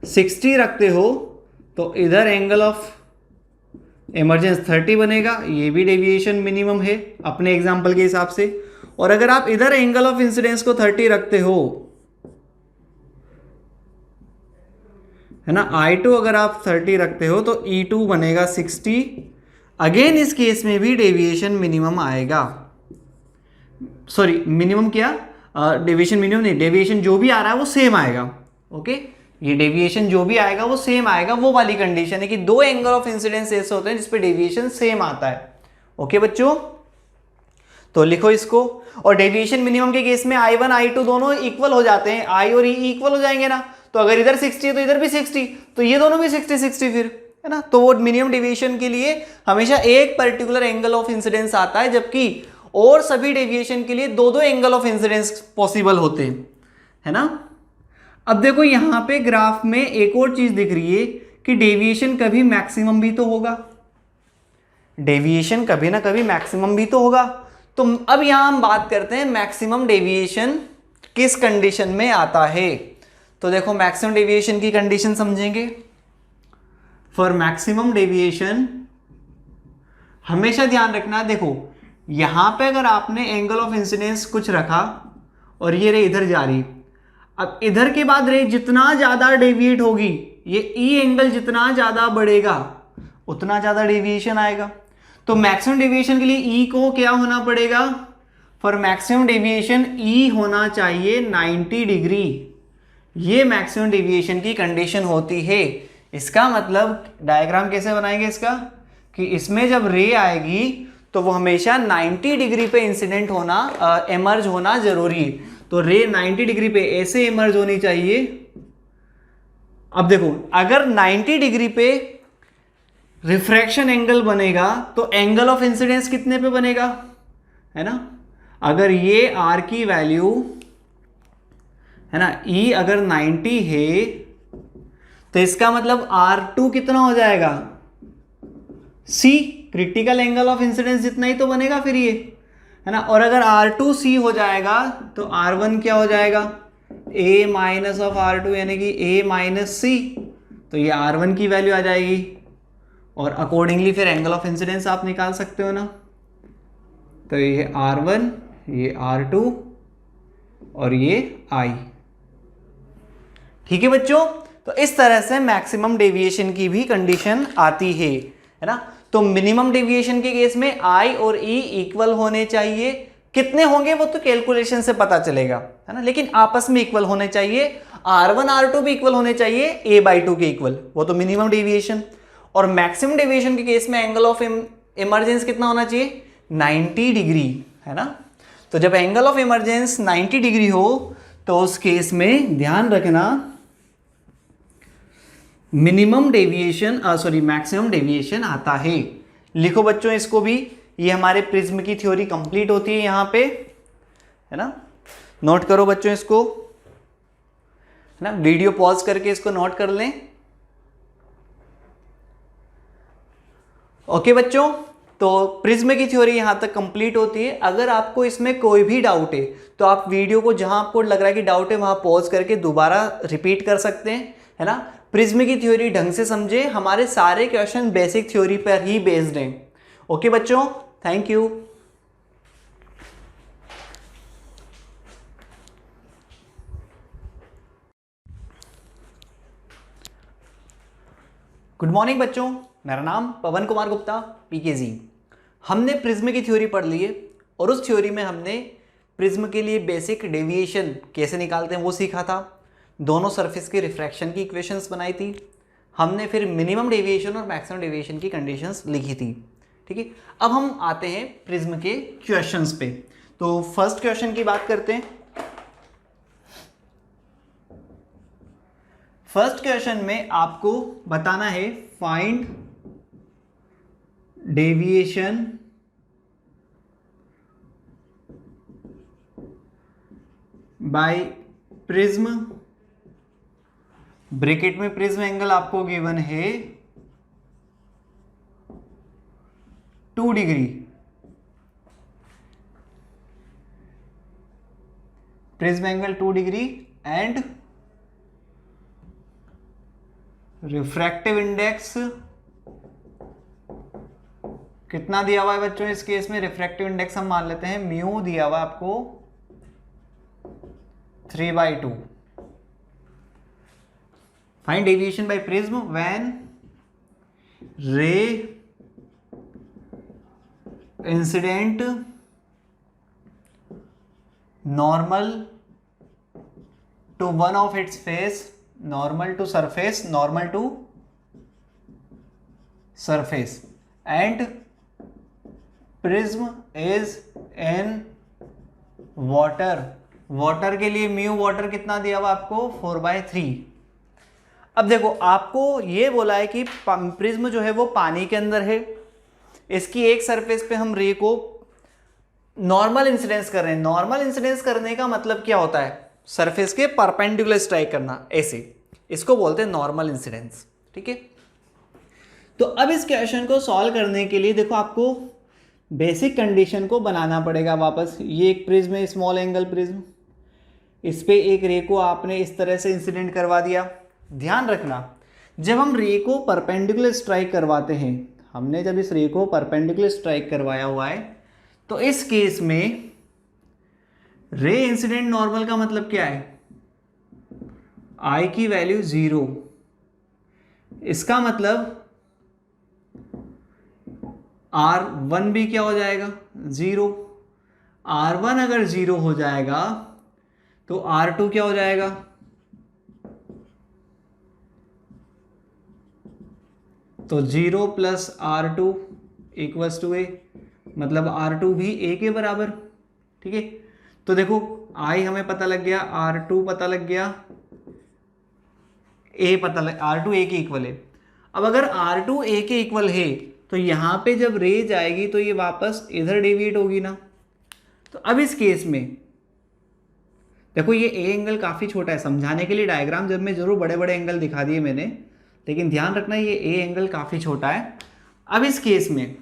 60 रखते हो तो इधर एंगल ऑफ इमरजेंस 30 बनेगा, ये भी डेविएशन मिनिमम है अपने एग्जांपल के हिसाब से। और अगर आप इधर एंगल ऑफ इंसिडेंस को 30 रखते हो, है ना, I2 अगर आप 30 रखते हो तो E2 बनेगा 60। अगेन इस केस में भी डेविएशन मिनिमम आएगा, सॉरी मिनिमम क्या, डेविएशन मिनिमम नहीं, डेविएशन जो भी आ रहा है वो सेम आएगा। ओके, ये डेविएशन जो भी आएगा वो सेम आएगा, वो वाली कंडीशन है कि दो एंगल ऑफ इंसिडेंस ऐसे होते हैं जिसपे डेविएशन सेम आता है। ओके बच्चों, तो लिखो इसको। और डेविएशन मिनिमम के केस में I1 I2 दोनों इक्वल हो जाते हैं, I और E इक्वल हो जाएंगे ना, तो अगर इधर 60 है तो इधर भी 60, तो ये दोनों भी 60 फिर, है ना। तो वो मिनिमम डेविएशन के लिए हमेशा एक पर्टिकुलर एंगल ऑफ इंसिडेंस आता है, जबकि और सभी डेविएशन के लिए दो दो एंगल ऑफ इंसिडेंस पॉसिबल होते हैं, है ना। अब देखो यहां पे ग्राफ में एक और चीज दिख रही है कि डेविएशन कभी मैक्सिमम भी तो होगा, डेविएशन कभी ना कभी मैक्सिमम भी तो होगा। तो अब यहां हम बात करते हैं मैक्सिमम डेविएशन किस कंडीशन में आता है। तो देखो मैक्सिमम डेविएशन की कंडीशन समझेंगे। फॉर मैक्सिमम डेविएशन हमेशा ध्यान रखना, देखो यहां पे अगर आपने एंगल ऑफ इंसिडेंस कुछ रखा और ये रे इधर जा रही, अब इधर के बाद रे जितना ज्यादा डेविएट होगी, ये ई एंगल जितना ज्यादा बढ़ेगा उतना ज्यादा डेविएशन आएगा। तो मैक्सिमम डेविएशन के लिए ई को क्या होना पड़ेगा? फॉर मैक्सिमम डेविएशन ई होना चाहिए 90 डिग्री। ये मैक्सिमम डेविएशन की कंडीशन होती है। इसका मतलब डायग्राम कैसे बनाएंगे इसका, कि इसमें जब रे आएगी तो वो हमेशा 90 डिग्री पे इंसिडेंट होना एमर्ज होना जरूरी है। तो रे 90 डिग्री पे ऐसे इमर्ज होनी चाहिए। अब देखो, अगर 90 डिग्री पे रिफ्रैक्शन एंगल बनेगा तो एंगल ऑफ इंसिडेंस कितने पे बनेगा, है ना? अगर ये आर की वैल्यू है ना, ई अगर 90 है तो इसका मतलब R2 कितना हो जाएगा? C, critical angle of incidence जितना ही तो बनेगा फिर ये, है ना? और अगर R2 C हो जाएगा तो R1 क्या हो जाएगा? A माइनस ऑफ R2 यानी कि A माइनस C। तो ये R1 की वैल्यू आ जाएगी और अकॉर्डिंगली फिर एंगल ऑफ इंसिडेंस आप निकाल सकते हो ना। तो ये R1, ये R2 और ये I। ठीक है बच्चों, तो इस तरह से मैक्सिमम डेविएशन की भी कंडीशन आती है ना? तो मिनिमम डेविएशन के केस में I और E इक्वल होने चाहिए। कितने होंगे वो तो कैलकुलेशन से पता चलेगा, है ना? लेकिन आपस में इक्वल होने चाहिए। R1 R2 भी इक्वल होने चाहिए A/2 के इक्वल, वो तो मिनिमम डेविएशन। और मैक्सिमम डेविएशन के केस में एंगल ऑफ इमरजेंस कितना होना चाहिए? 90 डिग्री, है ना? तो जब एंगल ऑफ इमरजेंस 90 डिग्री हो तो उस केस में ध्यान रखना मिनिमम डेविएशन मैक्सिमम डेविएशन आता है। लिखो बच्चों इसको भी। ये हमारे प्रिज्म की थ्योरी कंप्लीट होती है यहां पे, है ना? नोट करो बच्चों इसको, है ना? वीडियो पॉज करके इसको नोट कर लें। ओके बच्चों, तो प्रिज्म की थ्योरी यहां तक कंप्लीट होती है। अगर आपको इसमें कोई भी डाउट है तो आप वीडियो को जहां आपको लग रहा है कि डाउट है वहां पॉज करके दोबारा रिपीट कर सकते हैं, है ना? प्रिज्म की थ्योरी ढंग से समझे, हमारे सारे क्वेश्चन बेसिक थ्योरी पर ही बेस्ड हैं। ओके बच्चों, थैंक यू। गुड मॉर्निंग बच्चों, मेरा नाम पवन कुमार गुप्ता, पीकेजी। हमने प्रिज्म की थ्योरी पढ़ ली है और उस थ्योरी में हमने प्रिज्म के लिए बेसिक डेविएशन कैसे निकालते हैं वो सीखा था। दोनों सरफेस के रिफ्रैक्शन की इक्वेशंस बनाई थी हमने, फिर मिनिमम डेविएशन और मैक्सिमम डेविएशन की कंडीशंस लिखी थी। ठीक है, अब हम आते हैं प्रिज्म के क्वेश्चंस पे। तो फर्स्ट क्वेश्चन की बात करते हैं। फर्स्ट क्वेश्चन में आपको बताना है find deviation by prism. Bracket में प्रिज्म एंगल आपको गिवन है 2 degree. Prism angle 2 degree and refractive index कितना दिया हुआ है बच्चों? इस केस में रिफ्रैक्टिव इंडेक्स हम मान लेते हैं म्यू दिया हुआ आपको 3/2। Find deviation by prism when ray incident normal to one of its face, normal to surface, normal to surface and prism is in water. Water के लिए म्यू वाटर कितना दिया हुआ आपको 4/3। अब देखो आपको ये बोला है कि प्रिज्म जो है वो पानी के अंदर है, इसकी एक सरफेस पे हम रे को नॉर्मल इंसिडेंस कर रहे हैं। नॉर्मल इंसिडेंस करने का मतलब क्या होता है? सरफेस के परपेंडिकुलर स्ट्राइक करना, ऐसे इसको बोलते हैं नॉर्मल इंसिडेंस। ठीक है, तो अब इस क्वेश्चन को सॉल्व करने के लिए देखो आपको बेसिक कंडीशन को बनाना पड़ेगा वापस। ये एक प्रिज्म है, स्मॉल एंगल प्रिज्म, इस पे एक रे को आपने इस तरह से इंसिडेंट करवा दिया। ध्यान रखना, जब हम रे को परपेंडिकुलर स्ट्राइक करवाते हैं, हमने जब इस रे को परपेंडिकुलर स्ट्राइक करवाया हुआ है तो इस केस में रे इंसिडेंट नॉर्मल का मतलब क्या है? आई की वैल्यू 0, इसका मतलब R1 भी क्या हो जाएगा 0। R1 अगर 0 हो जाएगा तो R2 क्या हो जाएगा, तो 0 plus R2 equals to A, मतलब R2 भी A के बराबर। ठीक है, तो देखो I हमें पता लग गया, R2 पता लग गया, R2 A के इक्वल है। अब अगर R2 A के इक्वल है तो यहां पे जब रे जाएगी तो ये वापस इधर डेविएट होगी ना। तो अब इस केस में देखो ये ए एंगल काफ़ी छोटा है, समझाने के लिए डायग्राम जब मैं जरूर बड़े बड़े एंगल दिखा दिए मैंने, लेकिन ध्यान रखना ये ए एंगल काफ़ी छोटा है। अब इस केस में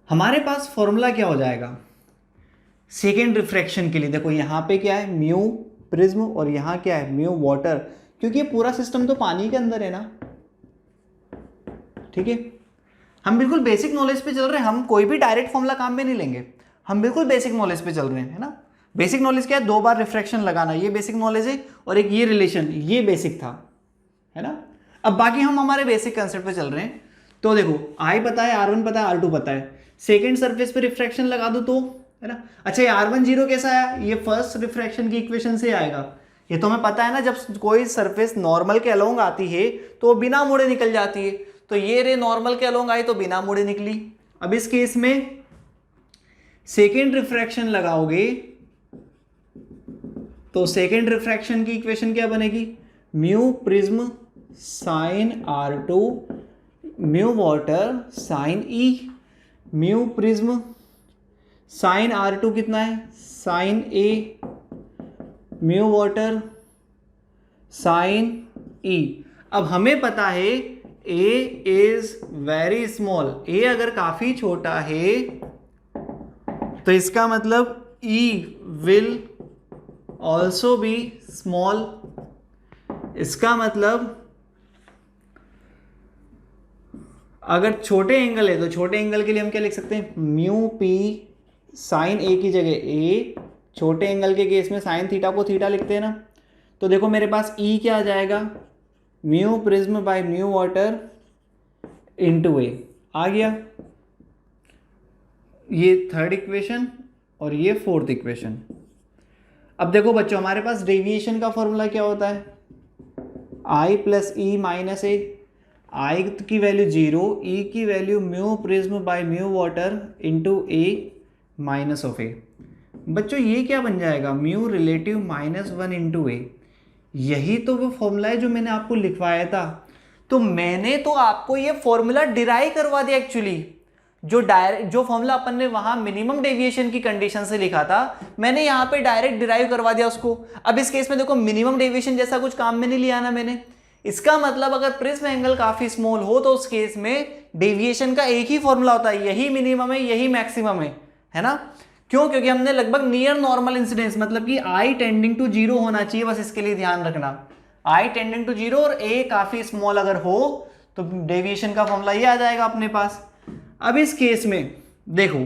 हमारे पास फॉर्मूला क्या हो जाएगा सेकेंड रिफ्रैक्शन के लिए। देखो यहाँ पे क्या है म्यू प्रिज्म और यहाँ क्या है म्यू वाटर, क्योंकि ये पूरा सिस्टम तो पानी के अंदर है ना। ठीक है, हम बिल्कुल बेसिक नॉलेज पे चल रहे हैं, हम कोई भी डायरेक्ट फॉर्मूला काम में नहीं लेंगे, हम बिल्कुल बेसिक नॉलेज पे चल रहे हैं, है ना। बेसिक नॉलेज क्या है, 2 बार रिफ्रैक्शन लगाना, ये बेसिक नॉलेज है, और एक ये रिलेशन, ये बेसिक था, है ना। अब बाकी हम हमारे बेसिक कंसेप्ट पे चल रहे हैं। तो देखो आई पता है, R1 पता है, R2 पता है, सेकेंड सरफेस पे रिफ्रैक्शन लगा दो तो, है ना। अच्छा ये R1 0 कैसा आया, ये फर्स्ट रिफ्रैक्शन की इक्वेशन से आएगा। ये तो हमें पता है ना, जब कोई सरफेस नॉर्मल के अलोंग आती है तो बिना मुड़े निकल जाती है, तो ये रे नॉर्मल के अलोंग आई तो बिना मुड़े निकली। अब इस केस में सेकेंड रिफ्रैक्शन लगाओगे तो सेकेंड रिफ्रैक्शन की इक्वेशन क्या बनेगी, mu prism sine R2 mu water sine E। Mu prism sine R2 कितना है sine A, mu water sine E। अब हमें पता है A is very small, A अगर काफी छोटा है तो इसका मतलब E will also be small. इसका मतलब अगर छोटे एंगल है तो छोटे एंगल के लिए हम क्या लिख सकते हैं, म्यू पी साइन ए की जगह ए, छोटे एंगल के केस में साइन थीटा को थीटा लिखते हैं ना। तो देखो मेरे पास ई क्या आ जाएगा, mu prism by mu water into A आ गया। ये थर्ड इक्वेशन और ये फोर्थ इक्वेशन। अब देखो बच्चों हमारे पास डेविएशन का फॉर्मूला क्या होता है, आई प्लस ई माइनस ए। आई की वैल्यू 0, ई की value mu prism by mu water into A minus of A. बच्चों ये क्या बन जाएगा, म्यू रिलेटिव -1 इंटू ए। यही तो वो फॉर्मूला है जो मैंने आपको लिखवाया था। तो मैंने तो आपको ये फॉर्मूला डिराइव करवा दिया एक्चुअली। जो फॉर्मूला अपन ने वहां मिनिमम डेविएशन की कंडीशन से लिखा था, मैंने यहाँ पे डायरेक्ट डिराइव करवा दिया उसको। अब इस केस में देखो मिनिमम डेविएशन जैसा कुछ काम में नहीं लिया ना मैंने। इसका मतलब अगर प्रिज्म एंगल काफी स्मॉल हो तो उस केस में डेविएशन का एक ही फॉर्मूला होता है, यही मिनिमम है यही मैक्सिमम है ना। क्यों, क्योंकि हमने लगभग नियर नॉर्मल इंसिडेंस, मतलब कि आई टेंडिंग टू 0 होना चाहिए, बस इसके लिए ध्यान रखना। आई टेंडिंग टू 0 और ए काफी स्मॉल अगर हो तो डेविएशन का फॉर्मूला ये आ जाएगा अपने पास। अब इस केस में देखो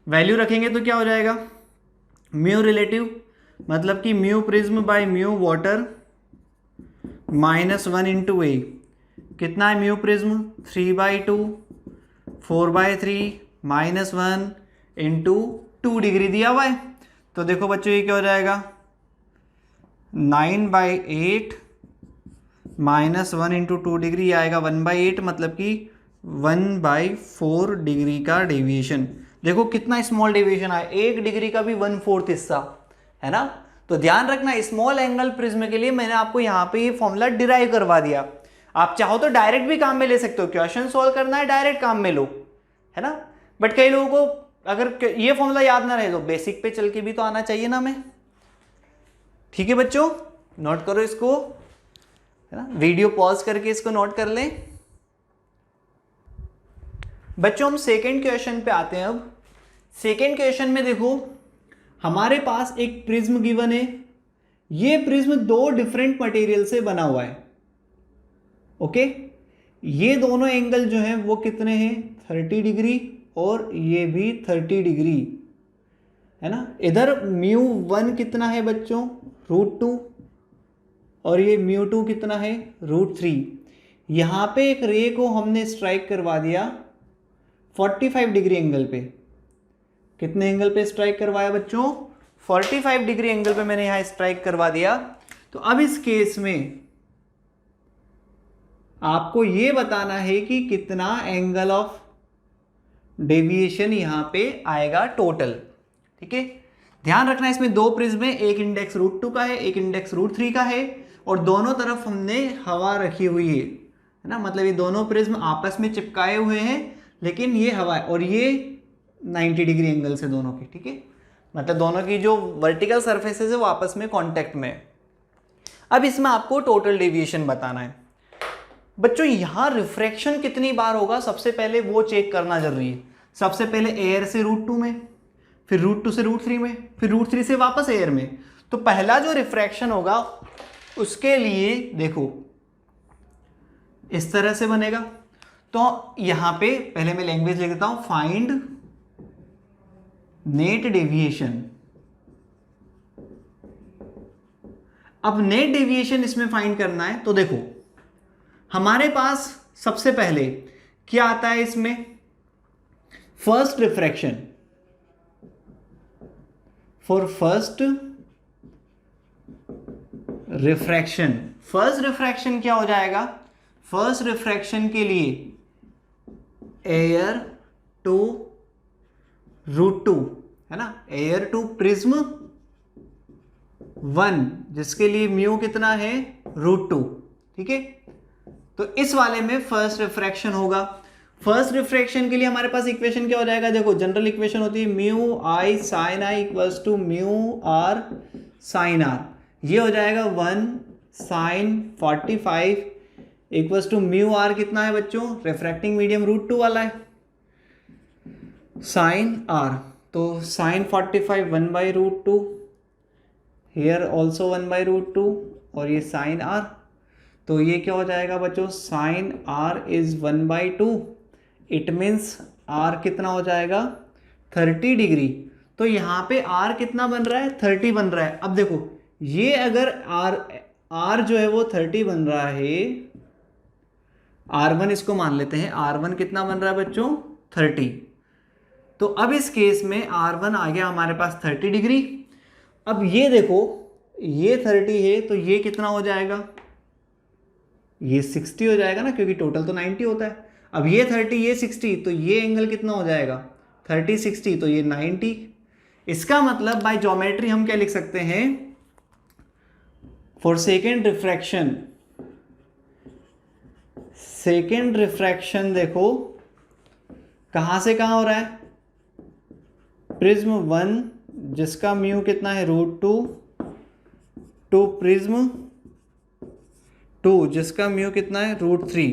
वैल्यू रखेंगे तो क्या हो जाएगा, म्यू रिलेटिव मतलब कि mu prism by mu water -1 into A. कितना है म्यू प्रिज्म 3/2, 4/3 -1 इंटू 2 डिग्री दिया हुआ है। तो देखो बच्चों ये क्या हो जाएगा 9/8 -1 इंटू 2 डिग्री आएगा 1/8, मतलब कि 1/4 डिग्री का डेविएशन। देखो कितना स्मॉल डेविएशन आया, 1 डिग्री का भी 1/4 हिस्सा, है ना। तो ध्यान रखना स्मॉल एंगल प्रिज्म के लिए मैंने आपको यहाँ पे ये फॉर्मूला डिराइव करवा दिया। आप चाहो तो डायरेक्ट भी काम में ले सकते हो, क्वेश्चन सॉल्व करना है डायरेक्ट काम में लो, है ना। बट कई लोगों को अगर ये फॉर्मूला याद ना रहे तो बेसिक पे चल के भी तो आना चाहिए ना हमें। ठीक है बच्चों, नोट करो इसको, है ना, वीडियो पॉज करके इसको नोट कर लें। बच्चों हम सेकेंड क्वेश्चन पे आते हैं। अब सेकेंड क्वेश्चन में देखो हमारे पास एक प्रिज्म गिवन है। ये प्रिज्म 2 डिफरेंट मटेरियल से बना हुआ है। ओके, ये दोनों एंगल जो हैं वो कितने हैं 30 डिग्री और ये भी 30 डिग्री, है ना। इधर μ1 कितना है बच्चों √2 और ये μ2 कितना है √3। यहाँ पे एक रे को हमने स्ट्राइक करवा दिया 45 डिग्री एंगल पे। कितने एंगल पे स्ट्राइक करवाया बच्चों? 45 डिग्री एंगल पे मैंने यहाँ स्ट्राइक करवा दिया। तो अब इस केस में आपको ये बताना है कि कितना एंगल ऑफ डेविएशन यहाँ पे आएगा टोटल। ठीक है, ध्यान रखना इसमें दो प्रिज्म है, एक इंडेक्स √2 का है, एक इंडेक्स √3 का है, और दोनों तरफ हमने हवा रखी हुई है ना, मतलब ये दोनों प्रिज्म आपस में चिपकाए हुए हैं, लेकिन ये हवा है, और ये 90 डिग्री एंगल से दोनों के। ठीक है, मतलब दोनों की जो वर्टिकल सरफेसेस है वो आपस में कांटेक्ट में है। अब इसमें आपको टोटल डेविएशन बताना है। बच्चों यहाँ रिफ्रैक्शन कितनी बार होगा सबसे पहले वो चेक करना जरूरी है। सबसे पहले एयर से √2 में, फिर √2 से √3 में, फिर √3 से वापस एयर में। तो पहला जो रिफ्रैक्शन होगा उसके लिए देखो इस तरह से बनेगा। तो यहां पे पहले मैं लैंग्वेज लिख देता हूं, फाइंड नेट डेविएशन। अब नेट डेविएशन इसमें फाइंड करना है। तो देखो हमारे पास सबसे पहले क्या आता है इसमें, first refraction. For first refraction, first refraction क्या हो जाएगा? फर्स्ट रिफ्रैक्शन के लिए एयर टू √2 है ना, एयर टू प्रिज्म 1 जिसके लिए म्यू कितना है √2। ठीक है, तो इस वाले में फर्स्ट रिफ्रैक्शन होगा। फर्स्ट रिफ्रैक्शन के लिए हमारे पास इक्वेशन क्या हो जाएगा? देखो जनरल इक्वेशन होती है μi sin i equals to μr sin r। ये हो जाएगा 1 sin 45 इक्वल्स टू μr कितना है बच्चों? रिफ्रैक्टिंग मीडियम √2 वाला है, sin r। तो sin 45 1/√2, हेयर ऑल्सो 1/√2, और ये sin r। तो ये क्या हो जाएगा बच्चों? sin r is 1/2। It means r कितना हो जाएगा? 30 डिग्री। तो यहाँ पे r कितना बन रहा है? 30 बन रहा है। अब देखो ये अगर r जो है वो 30 बन रहा है, r1 इसको मान लेते हैं, r1 कितना बन रहा है बच्चों? 30। तो अब इस केस में r1 आ गया हमारे पास 30 डिग्री। अब ये देखो ये 30 है तो ये कितना हो जाएगा? ये 60 हो जाएगा ना, क्योंकि टोटल तो 90 होता है। अब ये 30 ये 60, तो ये एंगल कितना हो जाएगा? 30 60, तो ये 90। इसका मतलब बाय ज्योमेट्री हम क्या लिख सकते हैं? For second refraction, second refraction देखो कहां से कहां हो रहा है? प्रिज्म 1 जिसका म्यू कितना है √2 टू प्रिज्म 2 जिसका म्यू कितना है √3।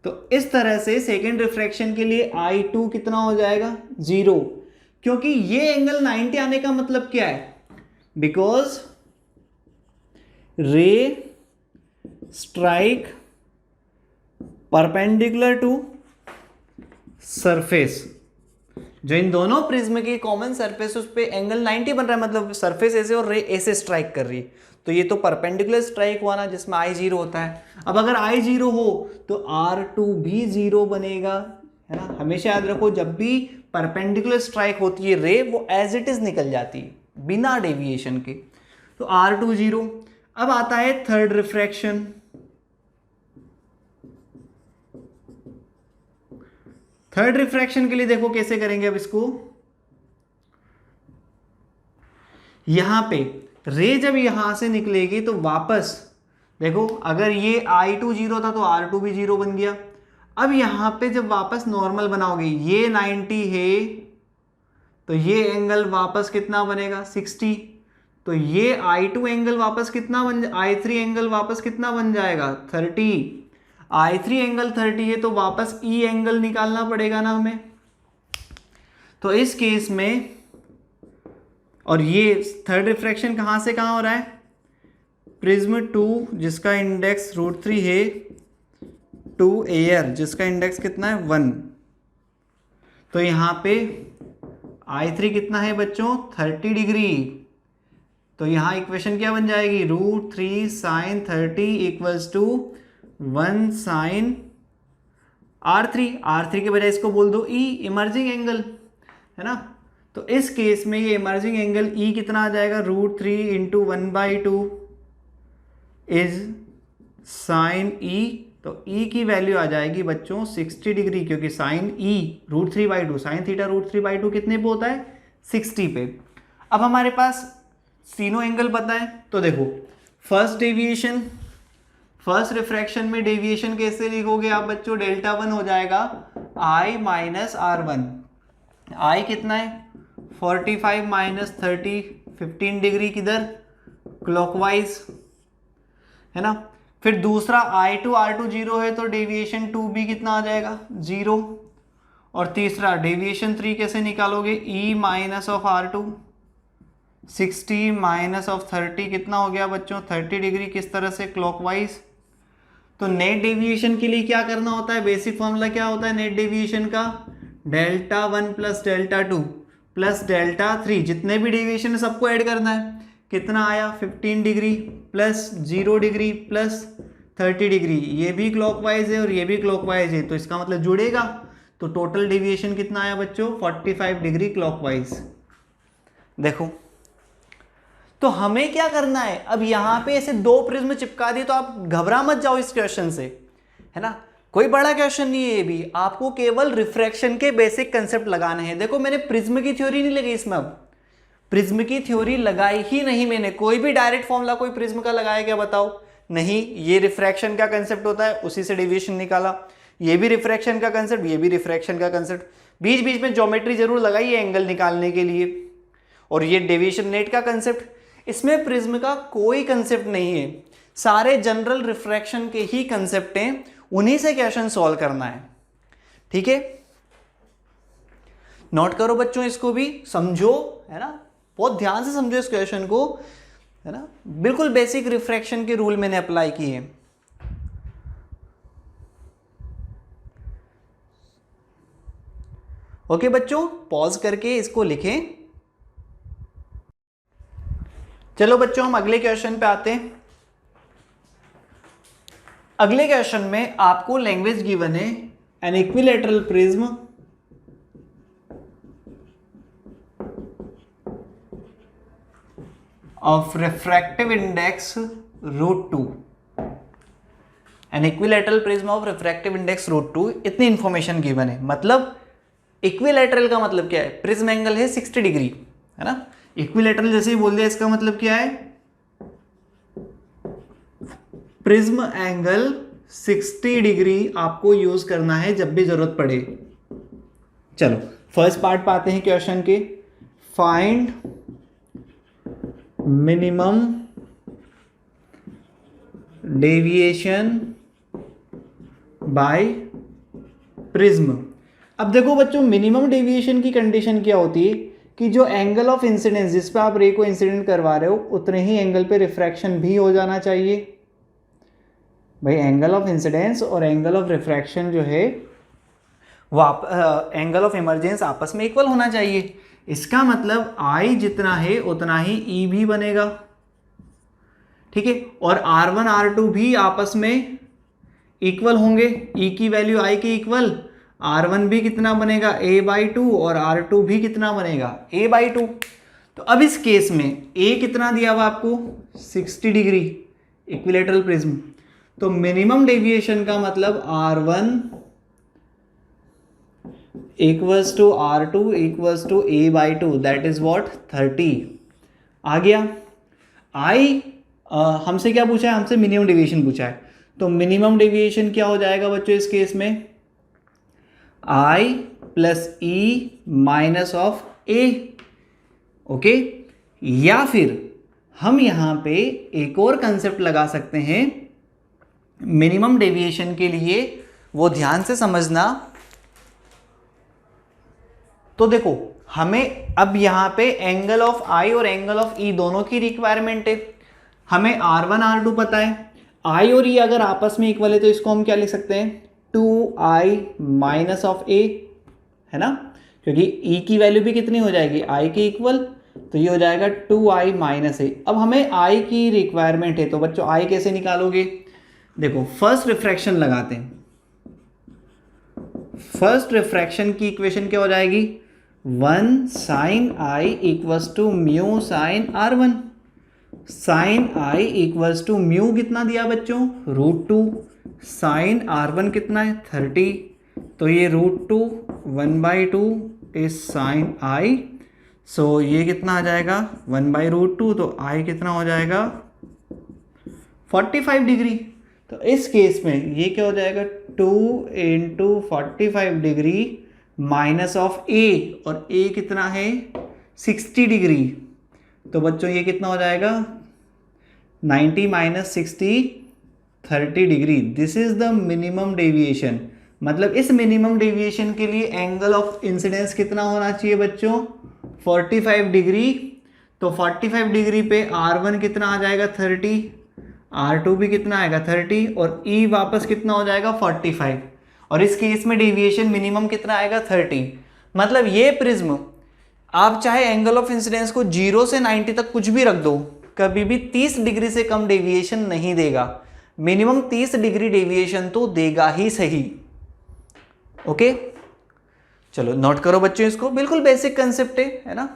तो इस तरह से सेकेंड रिफ्रैक्शन के लिए I2 कितना हो जाएगा? 0, क्योंकि ये एंगल 90 आने का मतलब क्या है? बिकॉज रे स्ट्राइक परपेंडिकुलर टू सरफेस। जो इन दोनों प्रिज्म की कॉमन सरफेस उस पे एंगल 90 बन रहा है, मतलब सरफेस ऐसे और रे ऐसे स्ट्राइक कर रही है, तो ये तो परपेंडिकुलर स्ट्राइक हुआ ना, जिसमें I0 होता है। अब अगर I0 हो तो R2 भी 0 बनेगा, है ना। हमेशा याद रखो जब भी परपेंडिकुलर स्ट्राइक होती है रे, वो एज इट इज निकल जाती है बिना डेविएशन के। तो R2 0। अब आता है थर्ड रिफ्रैक्शन। थर्ड रिफ्रैक्शन के लिए देखो कैसे करेंगे। अब इसको यहां पे रे जब यहां से निकलेगी तो वापस देखो, अगर ये I2 0 था तो R2 भी 0 बन गया। अब यहां पे जब वापस नॉर्मल बनाओगे, ये 90 है तो ये एंगल वापस कितना बनेगा? 60। तो ये I2 एंगल वापस कितना बन I3 एंगल वापस कितना बन जाएगा? 30। I3 एंगल 30 है तो वापस E एंगल निकालना पड़ेगा ना हमें। तो इस केस में, और ये थर्ड रिफ्रैक्शन कहां से कहां हो रहा है? प्रिज्म 2 जिसका इंडेक्स √3 है टू एयर जिसका इंडेक्स कितना है? 1। तो यहां पे I3 कितना है बच्चों? 30 डिग्री। तो यहाँ इक्वेशन क्या बन जाएगी, √3 sin 30 equals to 1 sin R3 के बजाय इसको बोल दो E, इमर्जिंग एंगल है ना। तो इस केस में ये इमर्जिंग एंगल E कितना आ जाएगा, √3 इंटू 1/2 इज साइन E। तो E की वैल्यू आ जाएगी बच्चों 60 डिग्री, क्योंकि साइन E √3/2, साइन थीटा √3/2 कितने पे होता है, 60 पे। अब हमारे पास तीनों एंगल पता है, तो देखो फर्स्ट रिफ्रैक्शन में डेविएशन कैसे लिखोगे आप बच्चों, Δ1 हो जाएगा I माइनस R1। I कितना है 45 माइनस 30, 15 डिग्री किधर, क्लॉकवाइज है ना। फिर दूसरा I2 R2 0 है, तो डेविएशन 2b कितना आ जाएगा 0। और तीसरा डेविएशन 3 कैसे निकालोगे, E minus of R2, 60 minus of 30 कितना हो गया बच्चों 30 डिग्री, किस तरह से, क्लॉकवाइज। तो नेट डेविएशन के लिए क्या करना होता है, बेसिक फॉर्मूला क्या होता है नेट डेविएशन का, Δ1 प्लस Δ2 प्लस Δ3, जितने भी डेविएशन है सबको ऐड करना है। कितना आया 15 degree plus 0 degree plus 30 degree, ये भी क्लॉकवाइज है और ये भी क्लॉकवाइज है, तो इसका मतलब जुड़ेगा। तो टोटल डेविएशन कितना आया बच्चों 45 डिग्री क्लॉकवाइज। देखो तो हमें क्या करना है, अब यहाँ पे ऐसे दो प्रिज्म चिपका दिए, तो आप घबरा मत जाओ इस क्वेश्चन से, है ना, कोई बड़ा क्वेश्चन नहीं है ये भी, आपको केवल रिफ्रैक्शन के बेसिक कंसेप्ट लगाने हैं। देखो मैंने प्रिज्म की थ्योरी नहीं लगाई इसमें, अब प्रिज्म की थ्योरी लगाई ही नहीं मैंने, कोई भी डायरेक्ट फॉर्मूला कोई प्रिज्म का लगाया क्या बताओ, नहीं। ये रिफ्रैक्शन का कंसेप्ट होता है, उसी से डेविएशन निकाला, ये भी रिफ्रैक्शन का कंसेप्ट, ये भी रिफ्रैक्शन का कंसेप्ट, बीच बीच में ज्योमेट्री जरूर लगाई है एंगल निकालने के लिए, और ये डेविएशन नेट का कंसेप्ट। इसमें प्रिज्म का कोई कंसेप्ट नहीं है, सारे जनरल रिफ्रैक्शन के ही कंसेप्ट हैं, उन्हीं से क्वेश्चन सॉल्व करना है, ठीक है। नोट करो बच्चों, इसको भी समझो, है ना, बहुत ध्यान से समझो इस क्वेश्चन को, है ना, बिल्कुल बेसिक रिफ्रैक्शन के रूल मैंने अप्लाई किए। ओके बच्चों, पॉज करके इसको लिखें। चलो बच्चों हम अगले क्वेश्चन पे आते हैं। अगले क्वेश्चन में आपको लैंग्वेज गिवन है, an equilateral prism of refractive index √2, an equilateral prism of refractive index √2, इतनी इंफॉर्मेशन गिवन है। मतलब इक्विलैटरल का मतलब क्या है, प्रिज्म एंगल है 60 डिग्री, है ना। इक्विलैटरल जैसे ही बोल दिया, इसका मतलब क्या है, प्रिज्म एंगल 60 डिग्री आपको यूज करना है जब भी जरूरत पड़े। चलो फर्स्ट पार्ट पाते हैं क्वेश्चन के, find minimum deviation by prism. अब देखो बच्चों, मिनिमम डेविएशन की कंडीशन क्या होती है कि जो एंगल ऑफ इंसिडेंस जिस पे आप रे को इंसिडेंट करवा रहे हो, उतने ही एंगल पे रिफ्रैक्शन भी हो जाना चाहिए। भाई एंगल ऑफ इंसिडेंस और एंगल ऑफ रिफ्रैक्शन जो है वो एंगल ऑफ इमर्जेंस आपस में इक्वल होना चाहिए। इसका मतलब I जितना है उतना ही E भी बनेगा, ठीक है। और R1 R2 भी आपस में इक्वल होंगे, E की वैल्यू I के इक्वल, R1 भी कितना बनेगा A/2 और R2 भी कितना बनेगा A/2। तो अब इस केस में A कितना दिया हुआ आपको 60 डिग्री, इक्विलैटरल प्रिज्म, तो मिनिमम डेविएशन का मतलब R1 equals to R2 equals to A/2, that is what 30 आ गया। I हमसे क्या पूछा है, हमसे मिनिमम डेविएशन पूछा है, तो मिनिमम डेविएशन क्या हो जाएगा बच्चों इस केस में, I plus E minus of A, okay. या फिर हम यहां पे एक और कंसेप्ट लगा सकते हैं मिनिमम डेविएशन के लिए, वो ध्यान से समझना। तो देखो हमें अब यहां पे एंगल ऑफ I और एंगल ऑफ E दोनों की रिक्वायरमेंट है। हमें R1 R2 पता है, I और E अगर आपस में इक्वल है तो इसको हम क्या लिख सकते हैं 2I माइनस ऑफ A, है ना, क्योंकि E की वैल्यू भी कितनी हो जाएगी I के इक्वल, तो ये हो जाएगा 2i माइनस ए। अब हमें i की रिक्वायरमेंट है, तो बच्चों i कैसे निकालोगे? देखो फर्स्ट रिफ्रैक्शन लगाते हैं। फर्स्ट रिफ्रैक्शन की इक्वेशन क्या हो जाएगी? 1 sine i equals to mu sine r1। Sine i equals to mu कितना दिया बच्चों? √2। साइन r1 कितना है? 30। तो ये √2 1/2 इज साइन आई। सो ये कितना आ जाएगा? 1/√2। तो आई कितना हो जाएगा? 45 डिग्री। तो इस केस में ये क्या हो जाएगा? 2 × 45 डिग्री माइनस ऑफ ए, और ए कितना है? 60 डिग्री। तो बच्चों ये कितना हो जाएगा? 90 minus 60 30 degree. This is the minimum deviation. मतलब इस मिनिमम डेविएशन के लिए एंगल ऑफ इंसिडेंस कितना होना चाहिए बच्चों? 45 डिग्री। तो 45 डिग्री पे R1 कितना आ जाएगा? 30। R2 भी कितना आएगा? 30। और E वापस कितना हो जाएगा? 45। और इस केस में डेविएशन मिनिमम कितना आएगा? 30। मतलब ये प्रिज्म आप चाहे एंगल ऑफ इंसिडेंस को 0 से 90 तक कुछ भी रख दो, कभी भी 30 डिग्री से कम डेविएशन नहीं देगा। मिनिमम 30 डिग्री डेविएशन तो देगा ही सही। ओके, चलो नोट करो बच्चों इसको, बिल्कुल बेसिक कंसेप्ट है ना।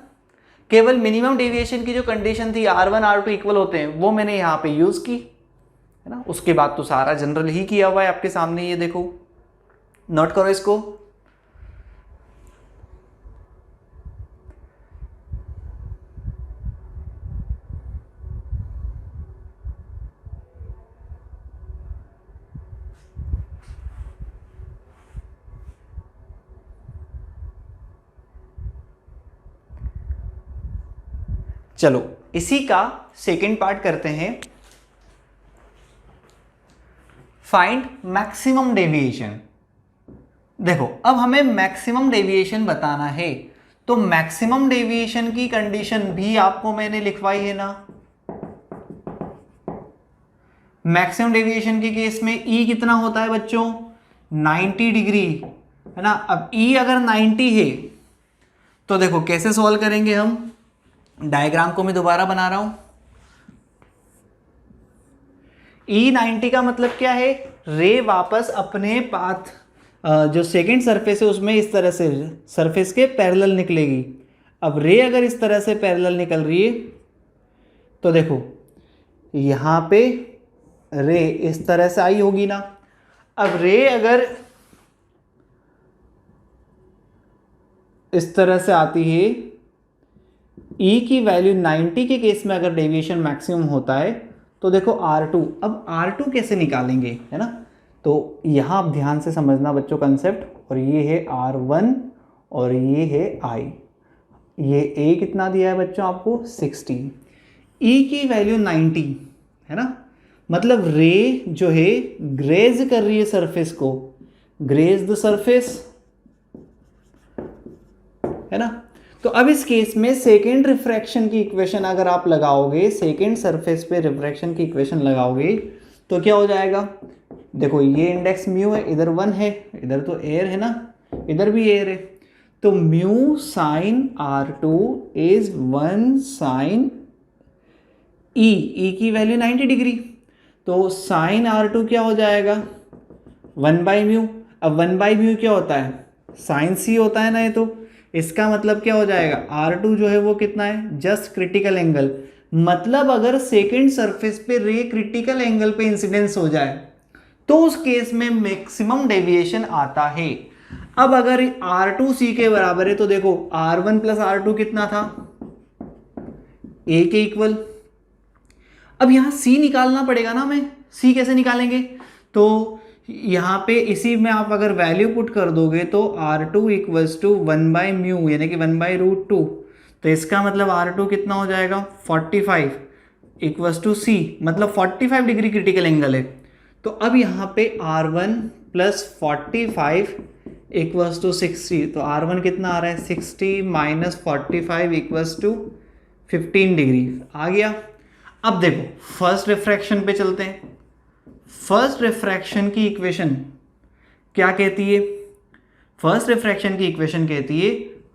केवल मिनिमम डेविएशन की जो कंडीशन थी R1 R2 इक्वल होते हैं, वो मैंने यहाँ पे यूज की है ना। उसके बाद तो सारा जनरल ही किया हुआ है आपके सामने, ये देखो, नोट करो इसको। चलो इसी का सेकेंड पार्ट करते हैं, फाइंड मैक्सिमम डेविएशन। देखो अब हमें मैक्सिमम डेविएशन बताना है, तो मैक्सिमम डेविएशन की कंडीशन भी आपको मैंने लिखवाई है ना। मैक्सिमम डेविएशन के केस में E कितना होता है बच्चों? 90 डिग्री है ना। अब E अगर 90 है तो देखो कैसे सॉल्व करेंगे हम। डायग्राम को मैं दोबारा बना रहा हूं। E 90 का मतलब क्या है? रे वापस अपने पाथ जो सेकेंड सरफेस है उसमें इस तरह से सरफेस के पैरेलल निकलेगी। अब रे अगर इस तरह से पैरेलल निकल रही है तो देखो यहां पे रे इस तरह से आई होगी ना। अब रे अगर इस तरह से आती है, E की वैल्यू 90 के केस में अगर डेविएशन मैक्सिमम होता है तो देखो R2। अब R2 कैसे निकालेंगे है ना, तो यहाँ आप ध्यान से समझना बच्चों कंसेप्ट। और ये है R1 और ये है I। ये A कितना दिया है बच्चों आपको? 60। E की वैल्यू 90 है ना, मतलब रे जो है ग्रेज कर रही है सरफेस को, ग्रेज द सरफेस है ना। तो अब इस केस में सेकेंड रिफ्रैक्शन की इक्वेशन अगर आप लगाओगे, सेकेंड सरफेस पे रिफ्रैक्शन की इक्वेशन लगाओगे तो क्या हो जाएगा? देखो ये इंडेक्स म्यू है, इधर 1 है, इधर तो एयर है ना, इधर भी एयर है। तो mu sine R2 is 1 sine E की वैल्यू 90 डिग्री। तो साइन R2 क्या हो जाएगा? 1/μ। अब 1/μ क्या होता है? साइन C होता है ना ये। तो इसका मतलब क्या हो जाएगा? R2 जो है वो कितना है? Just critical angle. मतलब अगर सेकेंड सरफेस पे रे क्रिटिकल एंगल पे इंसिडेंस हो जाए तो उस केस में मैक्सिमम डेविएशन आता है। अब अगर R2 C के बराबर है तो देखो R1 + R2 कितना था? A के इक्वल। अब यहां C निकालना पड़ेगा ना हमें। C कैसे निकालेंगे? तो यहाँ पे इसी में आप अगर वैल्यू पुट कर दोगे तो R2 = 1/μ यानी कि 1/√2। तो इसका मतलब R2 कितना हो जाएगा? 45 = C, मतलब 45 डिग्री क्रिटिकल एंगल है। तो अब यहाँ पे R1 + 45 = 60। तो R1 कितना आ रहा है? 60 - 45 = 15 डिग्री आ गया। अब देखो फर्स्ट रिफ्रैक्शन पे चलते हैं। फर्स्ट रिफ्रैक्शन की इक्वेशन क्या कहती है? फर्स्ट रिफ्रैक्शन की इक्वेशन कहती है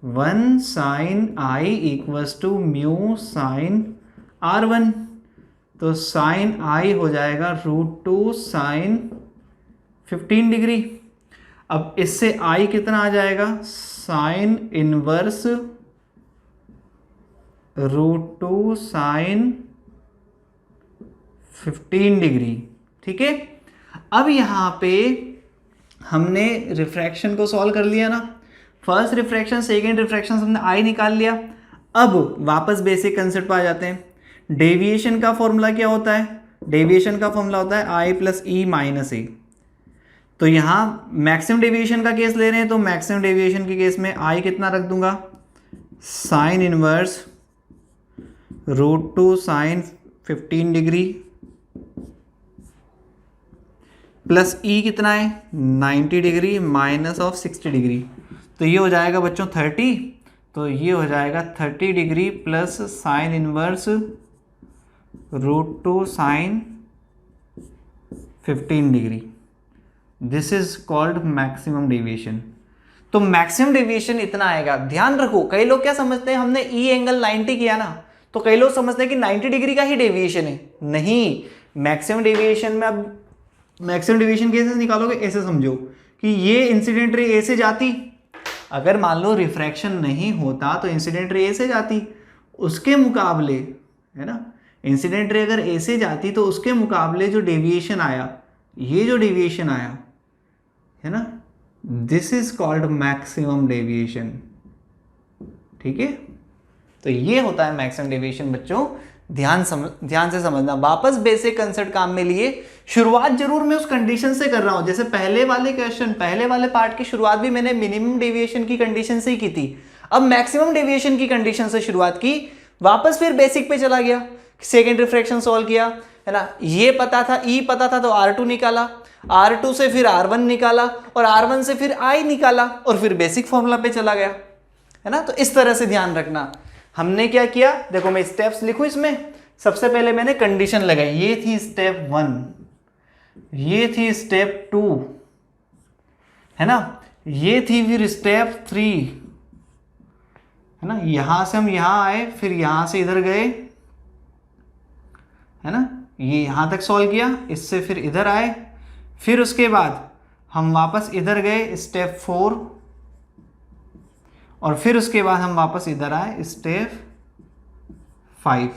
1 sine i equals to mu sine R1। तो साइन आई हो जाएगा √2 साइन 15 डिग्री। अब इससे आई कितना आ जाएगा, साइन इनवर्स √2 साइन 15 डिग्री। ठीक है, अब यहाँ पे हमने रिफ्रैक्शन को सॉल्व कर लिया ना, फर्स्ट रिफ्रैक्शन सेकेंड रिफ्रैक्शन हमने आई निकाल लिया। अब वापस बेसिक कंसेप्ट पर आ जाते हैं। डेविएशन का फॉर्मूला क्या होता है, डेविएशन का फॉर्मूला होता है आई प्लस ई माइनस ए। तो यहाँ मैक्सिमम डेविएशन का केस ले रहे हैं, तो मैक्सिमम डेविएशन के केस में आई कितना रख दूंगा, sine inverse √2 sine 15 degree plus E कितना है 90 डिग्री माइनस ऑफ 60 डिग्री। तो ये हो जाएगा बच्चों 30। तो ये हो जाएगा 30 degree plus sine inverse √2 sine 15 degree. This is called maximum deviation. तो मैक्सिमम डेविएशन इतना आएगा। ध्यान रखो, कई लोग क्या समझते हैं, हमने ई एंगल 90 किया ना, तो कई लोग समझते हैं कि 90 डिग्री का ही डेविएशन है। नहीं, मैक्सिमम डेविएशन में अब मैक्सिमम डेविएशन कैसे निकालोगे, ऐसे समझो कि ये इंसिडेंट रे ए से जाती, अगर मान लो रिफ्रैक्शन नहीं होता तो इंसिडेंट रे ए से जाती, उसके मुकाबले, है ना, इंसिडेंट रे अगर ए से जाती तो उसके मुकाबले जो डेविएशन आया, ये जो डेविएशन आया है ना, this is called maximum deviation. ठीक है, तो ये होता है मैक्सिमम डेविएशन। बच्चों ध्यान से समझना। वापस बेसिक कंसेप्ट काम में लिए। शुरुआत जरूर मैं उस कंडीशन से कर रहा हूं, जैसे पहले वाले क्वेश्चन, पहले वाले पार्ट की शुरुआत भी मैंने मिनिमम डेविएशन की कंडीशन से ही की थी। अब मैक्सिमम डेविएशन की कंडीशन से शुरुआत की, वापस फिर बेसिक पे चला गया, सेकेंड रिफ्रैक्शन सॉल्व किया, है ना। ये पता था, ई पता था, तो R2 निकाला, R2 से फिर R1 निकाला, और R1 से फिर I निकाला, और फिर बेसिक फॉर्मूला पे चला गया, है ना। तो इस तरह से ध्यान रखना। हमने क्या किया, देखो मैं स्टेप्स लिखूं इसमें। सबसे पहले मैंने कंडीशन लगाई, ये थी स्टेप 1, ये थी स्टेप 2, है ना, ये थी फिर स्टेप 3, है ना। यहां से हम यहां आए, फिर यहां से इधर गए, है ना, ये यहां तक सॉल्व किया, इससे फिर इधर आए, फिर उसके बाद हम वापस इधर गए स्टेप 4, और फिर उसके बाद हम वापस इधर आए स्टेप 5।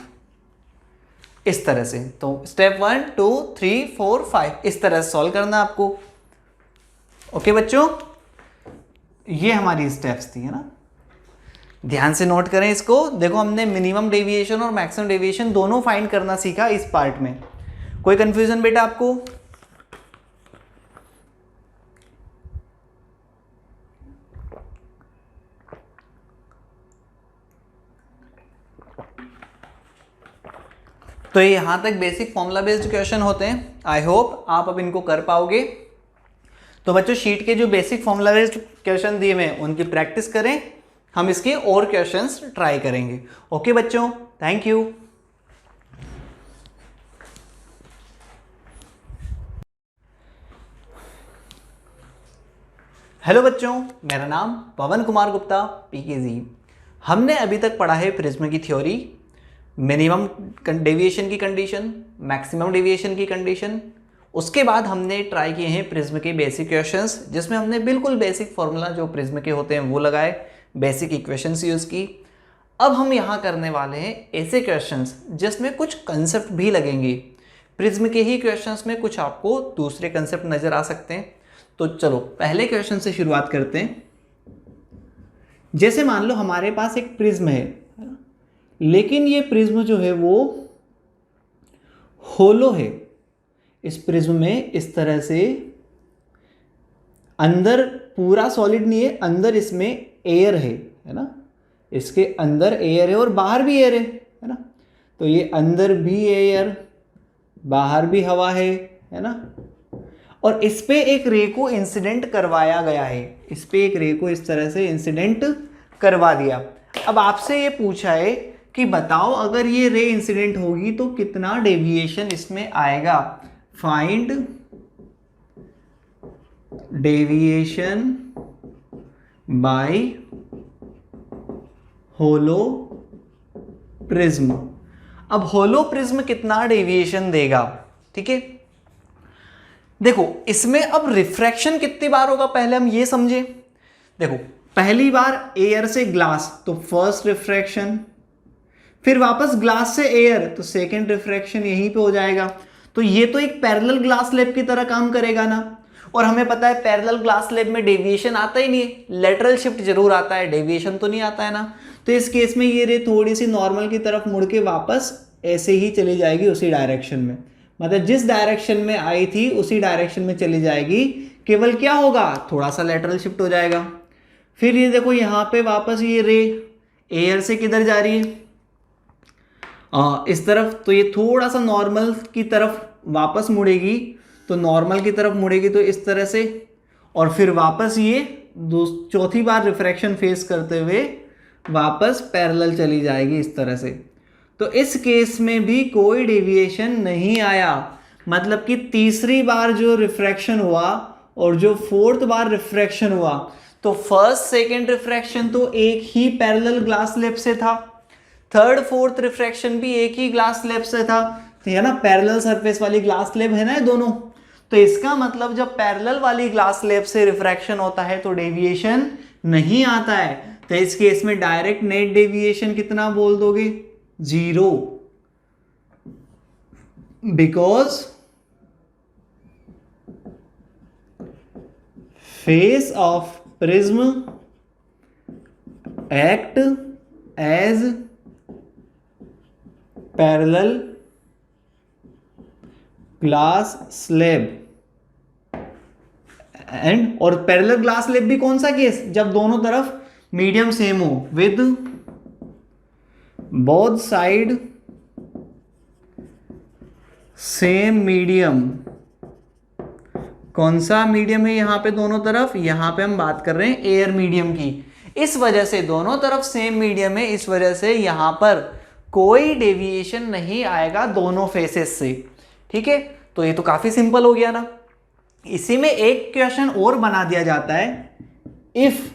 इस तरह से, तो स्टेप 1 2 3 4 5 इस तरह से सॉल्व करना आपको। ओके बच्चों, ये हमारी स्टेप्स थी, है ना। ध्यान से नोट करें इसको। देखो हमने मिनिमम डेविएशन और मैक्सिमम डेविएशन दोनों फाइंड करना सीखा इस पार्ट में। कोई कंफ्यूजन बेटा आपको? तो ये यहां तक बेसिक फॉर्मूला बेस्ड क्वेश्चन होते हैं। आई होप आप अब इनको कर पाओगे। तो बच्चों शीट के जो बेसिक फॉर्मूला बेस्ड क्वेश्चन दिए हुए उनकी प्रैक्टिस करें, हम इसके और क्वेश्चंस ट्राई करेंगे। ओके बच्चों, थैंक यू। हेलो बच्चों, मेरा नाम पवन कुमार गुप्ता, पीकेजी। हमने अभी तक पढ़ा है प्रिज्म की थ्योरी, मिनिमम डेविएशन की कंडीशन, मैक्सिमम डेविएशन की कंडीशन। उसके बाद हमने ट्राई किए हैं प्रिज्म के बेसिक क्वेश्चंस, जिसमें हमने बिल्कुल बेसिक फॉर्मूला जो प्रिज्म के होते हैं वो लगाए, बेसिक इक्वेशंस यूज़ की। अब हम यहाँ करने वाले हैं ऐसे क्वेश्चंस जिसमें कुछ कंसेप्ट भी लगेंगे। प्रिज्म के ही क्वेश्चंस में कुछ आपको दूसरे कंसेप्ट नज़र आ सकते हैं। तो चलो पहले क्वेश्चन से शुरुआत करते हैं। जैसे मान लो हमारे पास एक प्रिज्म है, लेकिन ये प्रिज्म जो है वो होलो है। इस प्रिज्म में इस तरह से अंदर पूरा सॉलिड नहीं है, अंदर इसमें एयर है ना, इसके अंदर एयर है और बाहर भी एयर है ना। तो ये अंदर भी एयर, बाहर भी हवा है ना। और इस पे एक रे को इंसिडेंट करवाया गया है, इस पे एक रे को इस तरह से इंसिडेंट करवा दिया। अब आपसे ये पूछा है कि बताओ अगर ये रे इंसिडेंट होगी तो कितना डेविएशन इसमें आएगा। फाइंड डेविएशन बाय होलो प्रिज्म। अब होलो प्रिज्म कितना डेविएशन देगा, ठीक है। देखो इसमें अब रिफ्रैक्शन कितनी बार होगा पहले हम ये समझे। देखो पहली बार एयर से ग्लास तो फर्स्ट रिफ्रैक्शन, फिर वापस ग्लास से एयर तो सेकंड रिफ्रैक्शन यहीं पे हो जाएगा। तो ये तो एक पैरेलल ग्लास स्लैब की तरह काम करेगा ना, और हमें पता है पैरेलल ग्लास स्लैब में डेविएशन आता ही नहीं है, लेटरल शिफ्ट जरूर आता है, डेविएशन तो नहीं आता है ना। तो इस केस में ये रे थोड़ी सी नॉर्मल की तरफ मुड़ के वापस ऐसे ही चली जाएगी उसी डायरेक्शन में, मतलब जिस डायरेक्शन में आई थी उसी डायरेक्शन में चली जाएगी, केवल क्या होगा थोड़ा सा लेटरल शिफ्ट हो जाएगा। फिर ये देखो यहाँ पे वापस ये रे एयर से किधर जा रही है, इस तरफ, तो ये थोड़ा सा नॉर्मल की तरफ वापस मुड़ेगी, तो नॉर्मल की तरफ मुड़ेगी तो इस तरह से, और फिर वापस ये चौथी बार रिफ्रैक्शन फेस करते हुए वापस पैरेलल चली जाएगी इस तरह से। तो इस केस में भी कोई डेविएशन नहीं आया, मतलब कि तीसरी बार जो रिफ्रैक्शन हुआ और जो फोर्थ बार रिफ्रैक्शन हुआ, तो फर्स्ट सेकंड रिफ्रैक्शन तो एक ही पैरेलल ग्लास स्लैब से था, थर्ड फोर्थ रिफ्रैक्शन भी एक ही ग्लास स्लैब से था, तो है ना पैरेलल सरफेस वाली ग्लास स्लैब है ना ये दोनों। तो इसका मतलब जब पैरेलल वाली ग्लास स्लैब से रिफ्रैक्शन होता है तो डेविएशन नहीं आता है। तो इस केस में डायरेक्ट नेट डेविएशन कितना बोल दोगे, 0, because face of prism act as parallel glass slab and, और पैरेलल ग्लास स्लैब भी कौन सा केस, जब दोनों तरफ मीडियम सेम हो, with both side same medium. कौन सा मीडियम है यहां पे दोनों तरफ, यहां पे हम बात कर रहे हैं एयर मीडियम की। इस वजह से दोनों तरफ सेम मीडियम है, इस वजह से यहां पर कोई डेविएशन नहीं आएगा दोनों फेसेस से, ठीक है। तो ये तो काफी सिंपल हो गया ना। इसी में एक क्वेश्चन और बना दिया जाता है, if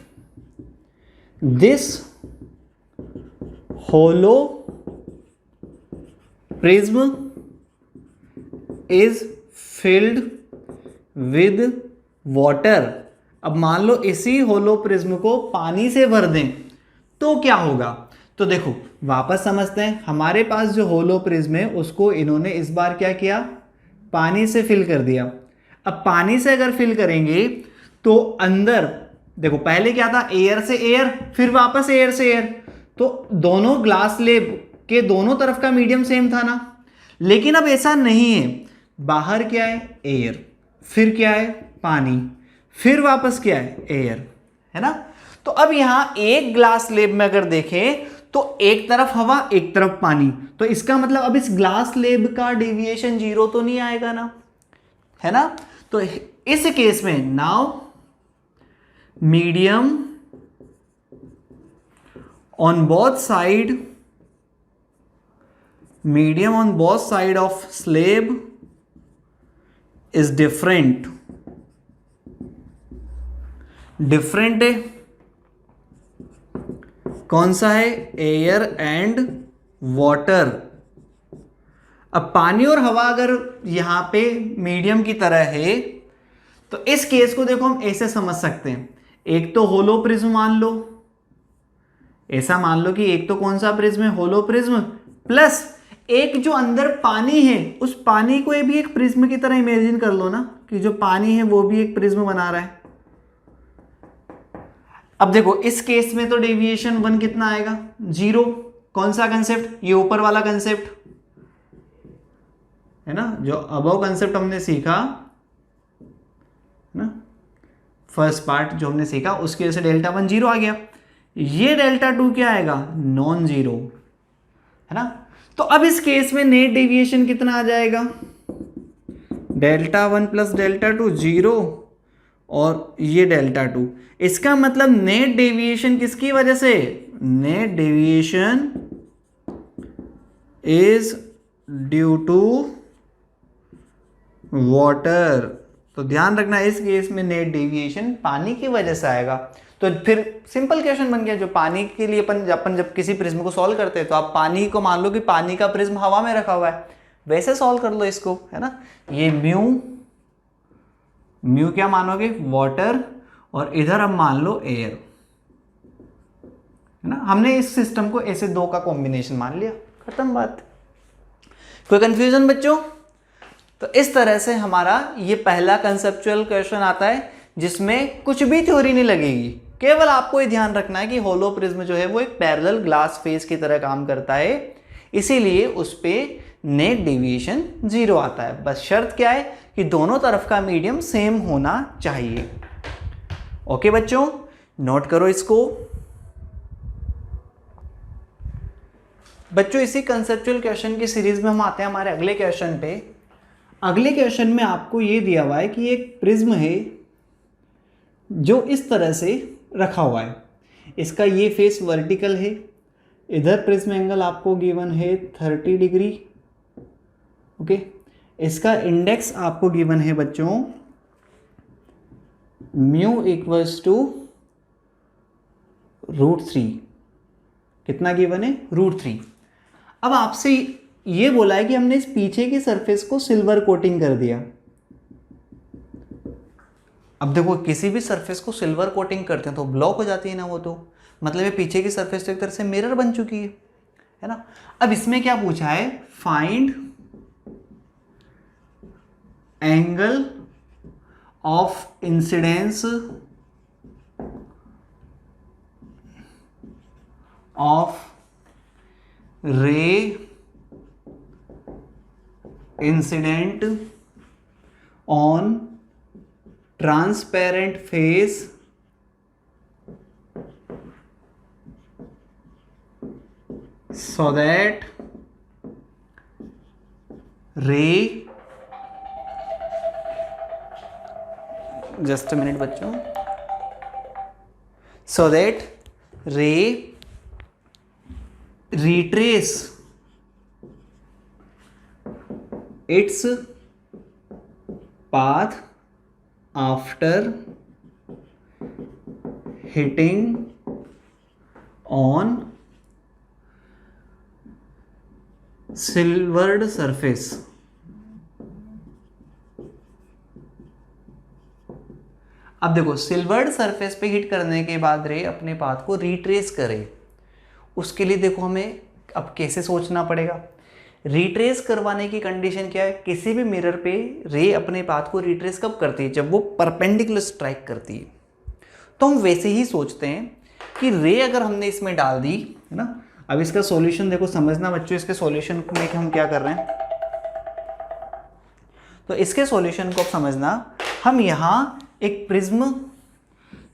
this hollow prism is filled with water. अब मान लो इसी होलो प्रिज्म को पानी से भर दें तो क्या होगा। तो देखो वापस समझते हैं, हमारे पास जो होलो प्रिज्म है उसको इन्होंने इस बार क्या किया, पानी से फिल कर दिया। अब पानी से अगर फिल करेंगे तो अंदर देखो पहले क्या था, एयर से एयर, फिर वापस एयर से एयर, तो दोनों ग्लास स्लैब के दोनों तरफ का मीडियम सेम था ना। लेकिन अब ऐसा नहीं है, बाहर क्या है एयर, फिर क्या है पानी, फिर वापस क्या है एयर, है ना। तो अब यहां एक ग्लास स्लैब में अगर देखें तो एक तरफ हवा एक तरफ पानी, तो इसका मतलब अब इस ग्लास स्लैब का डेविएशन 0 तो नहीं आएगा ना, है ना। तो इस केस में now medium on both side of slab is different है। कौन सा है, एयर एंड वाटर। अब पानी और हवा अगर यहां पे मीडियम की तरह है तो इस केस को देखो हम ऐसे समझ सकते हैं, एक तो होलो प्रिज्म मान लो, ऐसा मान लो कि एक तो कौन सा प्रिज्म है, होलो प्रिज्म, प्लस एक जो अंदर पानी है उस पानी को भी एक प्रिज्म की तरह इमेजिन कर लो ना, कि जो पानी है वो भी एक प्रिज्म बना रहा है। अब देखो इस केस में तो डेविएशन 1 कितना आएगा, 0। कौन सा कंसेप्ट, ये ऊपर वाला कंसेप्ट है ना, जो अबव कंसेप्ट हमने सीखा ना, फर्स्ट पार्ट जो हमने सीखा उसकी वजह से डेल्टा 1 0 आ गया। ये डेल्टा 2 क्या आएगा, नॉन जीरो, है ना। तो अब इस केस में नेट डेविएशन कितना आ जाएगा, डेल्टा 1 प्लस डेल्टा 2 0 और ये डेल्टा 2। इसका मतलब नेट डेविएशन किसकी वजह से, net deviation is due to water. तो ध्यान रखना इस केस में नेट डेविएशन पानी की वजह से आएगा। तो तो फिर सिंपल क्वेश्चन बन गया। जो पानी के लिए अपन जब किसी प्रिज्म को सॉल्व करते हैं तो आप पानी को मान लो कि पानी का प्रिज्म हवा में रखा हुआ है, वैसे सॉल्व कर लो इसको, है ना। ये म्यू क्या मानोगे, वाटर, और इधर हम मान लो एयर, है ना। हमने इस सिस्टम को ऐसे दो का कॉम्बिनेशन मान लिया, खत्म बात। कोई कंफ्यूजन बच्चों? तो इस तरह से हमारा ये पहला कंसेप्चुअल क्वेश्चन आता है जिसमें कुछ भी थ्योरी नहीं लगेगी, केवल आपको ये ध्यान रखना है कि होलो प्रिज्म जो है वो एक पैरेलल ग्लास फेस की तरह काम करता है, इसीलिए उस पे नेट डेविएशन 0 आता है। बस शर्त क्या है कि दोनों तरफ का मीडियम सेम होना चाहिए। ओके बच्चों, नोट करो इसको। बच्चों इसी कंसेप्चुअल क्वेश्चन की सीरीज में हम आते हैं हमारे अगले क्वेश्चन पे। अगले क्वेश्चन में आपको ये दिया हुआ है कि एक प्रिज्म है जो इस तरह से रखा हुआ है, इसका ये फेस वर्टिकल है, इधर प्रिज्म एंगल आपको गिवन है 30 डिग्री, ओके। इसका इंडेक्स आपको गिवन है बच्चों म्यू इक्वल्स टू √3, कितना गिवन है, √3। अब आपसे ये बोला है कि हमने इस पीछे की सरफेस को सिल्वर कोटिंग कर दिया। अब देखो किसी भी सरफेस को सिल्वर कोटिंग करते हैं तो ब्लॉक हो जाती है ना वो, तो मतलब ये पीछे की सरफेस तो एक तरह से मिरर बन चुकी है ना। अब इसमें क्या पूछा है, find angle of incidence of ray incident on transparent face so that ray, just a minute बच्चों, so that ray retrace its path after hitting on silvered surface. अब देखो सिल्वर्ड सरफेस पे हिट करने के बाद रे अपने पाथ को रिट्रेस करे, उसके लिए देखो हमें अब कैसे सोचना पड़ेगा। रिट्रेस करवाने की कंडीशन क्या है, किसी भी मिरर पे रे अपने पाथ को रिट्रेस कब करती है, जब वो परपेंडिकुलर स्ट्राइक करती है। तो हम वैसे ही सोचते हैं कि रे अगर हमने इसमें डाल दी, है ना। अब इसका सॉल्यूशन देखो, समझना बच्चों, इसके सॉल्यूशन में हम क्या कर रहे हैं, तो इसके सॉल्यूशन को अब समझना, हम यहां एक प्रिज्म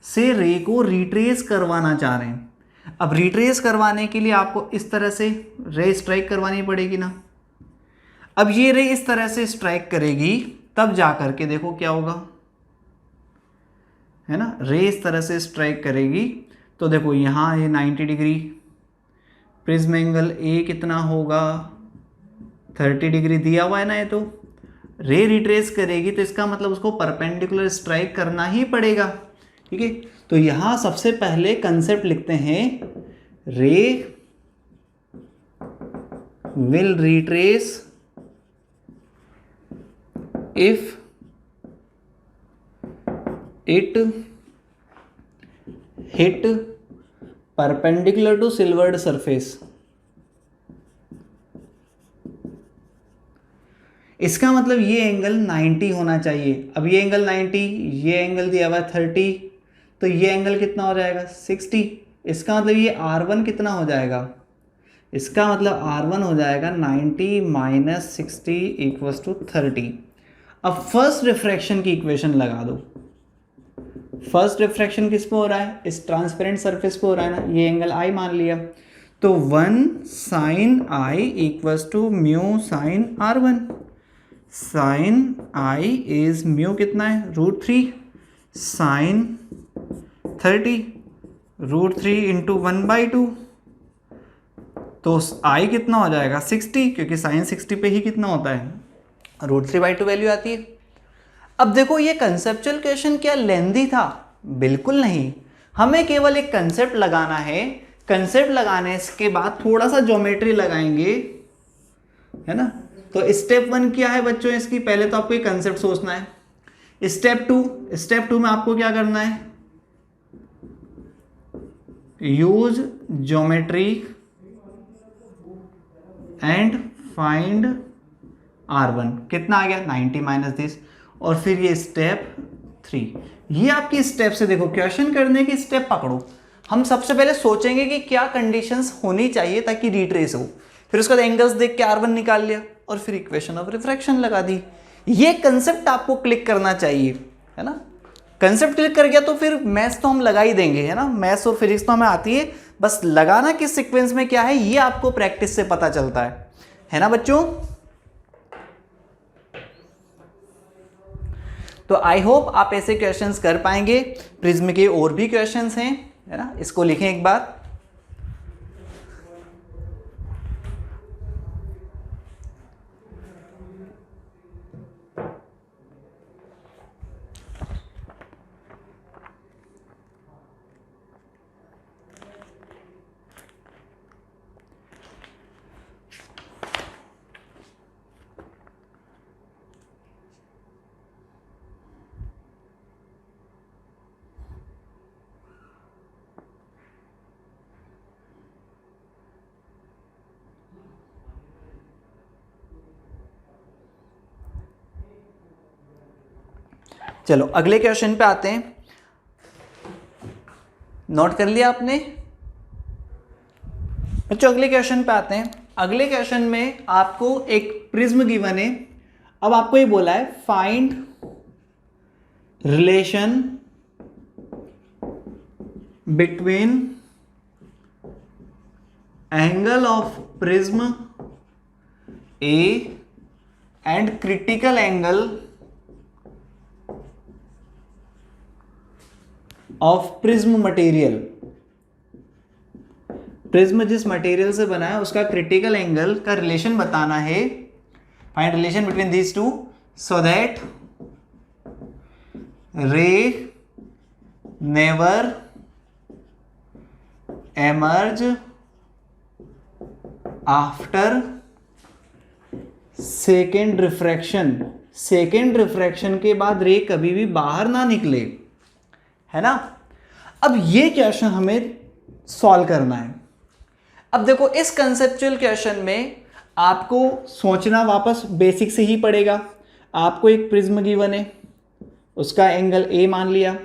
से रे को रिट्रेस करवाना चाह रहे हैं। अब रिट्रेस करवाने के लिए आपको इस तरह से रे स्ट्राइक करवानी पड़ेगी ना। अब ये रे इस तरह से स्ट्राइक करेगी, तब जा करके देखो क्या होगा, है ना। रे इस तरह से स्ट्राइक करेगी तो देखो यहां ये 90 डिग्री, प्रिज्म एंगल ए कितना होगा, 30 डिग्री दिया हुआ है ना। ये तो रे रिट्रेस करेगी तो इसका मतलब उसको परपेंडिकुलर स्ट्राइक करना ही पड़ेगा, ठीक है। तो यहां सबसे पहले कंसेप्ट लिखते हैं, ray will retrace if it hit perpendicular to silvered surface. इसका मतलब ये एंगल 90 होना चाहिए। अब ये एंगल 90, ये एंगल दिया हुआ है 30, तो ये एंगल कितना हो जाएगा 60। इसका मतलब ये R1 कितना हो जाएगा, इसका मतलब R1 हो जाएगा 90 माइनस 60 इक्वल्स टू 30। अब फर्स्ट रिफ्रैक्शन की इक्वेशन लगा दो। फर्स्ट रिफ्रैक्शन किस पे हो रहा है, इस ट्रांसपेरेंट सरफेस पे हो रहा है ना, ये एंगल I मान लिया, तो 1 sine I equals to mu sine R1। Sine I is mu कितना है, √3 साइन 30, √3 इंटू 1/2, तो I कितना हो जाएगा 60, क्योंकि साइन 60 पे ही कितना होता है, √3/2 वैल्यू आती है। अब देखो ये कंसेप्चुअल क्वेश्चन क्या लेंदी था, बिल्कुल नहीं। हमें केवल एक कंसेप्ट लगाना है, कंसेप्ट लगाने के बाद थोड़ा सा ज्योमेट्री लगाएंगे, है ना। तो स्टेप 1 क्या है बच्चों इसकी, पहले तो आपको एक कंसेप्ट सोचना है। स्टेप टू में आपको क्या करना है, use geometry and find R1। कितना आ गया 90 माइनस दिस। और फिर ये स्टेप 3, ये आपकी स्टेप से देखो क्वेश्चन करने की स्टेप पकड़ो। हम सबसे पहले सोचेंगे कि क्या कंडीशंस होनी चाहिए ताकि रिट्रेस हो, फिर उसके बाद एंगल्स देख के R1 निकाल लिया और फिर इक्वेशन ऑफ रिफ्रैक्शन लगा दी। ये कंसेप्ट आपको क्लिक करना चाहिए, है ना। कंसेप्ट क्लिक कर गया तो फिर मैथ्स तो हम लगा ही देंगे, है ना। मैथ्स और फिजिक्स तो हमें आती है, बस लगाना किस सीक्वेंस में क्या है ये आपको प्रैक्टिस से पता चलता है ना बच्चों। तो आई होप आप ऐसे क्वेश्चंस कर पाएंगे। प्रिज्म के और भी क्वेश्चंस हैं, है ना, इसको लिखें एक बार। चलो अगले क्वेश्चन पे आते हैं। नोट कर लिया आपने बच्चों, अगले क्वेश्चन पे आते हैं। अगले क्वेश्चन में आपको एक प्रिज्म गिवन है। अब आपको ये बोला है find relation between angle of prism A and critical angle of prism material. Prism जिस मटेरियल से बना है उसका क्रिटिकल एंगल का रिलेशन बताना है। Find relation between these two so that ray never emerge after second refraction. Second refraction के बाद रे कभी भी बाहर ना निकले, है ना। अब ये क्वेश्चन हमें सॉल्व करना है। अब देखो इस कंसेप्चुअल क्वेश्चन में आपको सोचना वापस बेसिक से ही पड़ेगा। आपको एक प्रिज्म गिवन है, उसका एंगल ए मान लिया।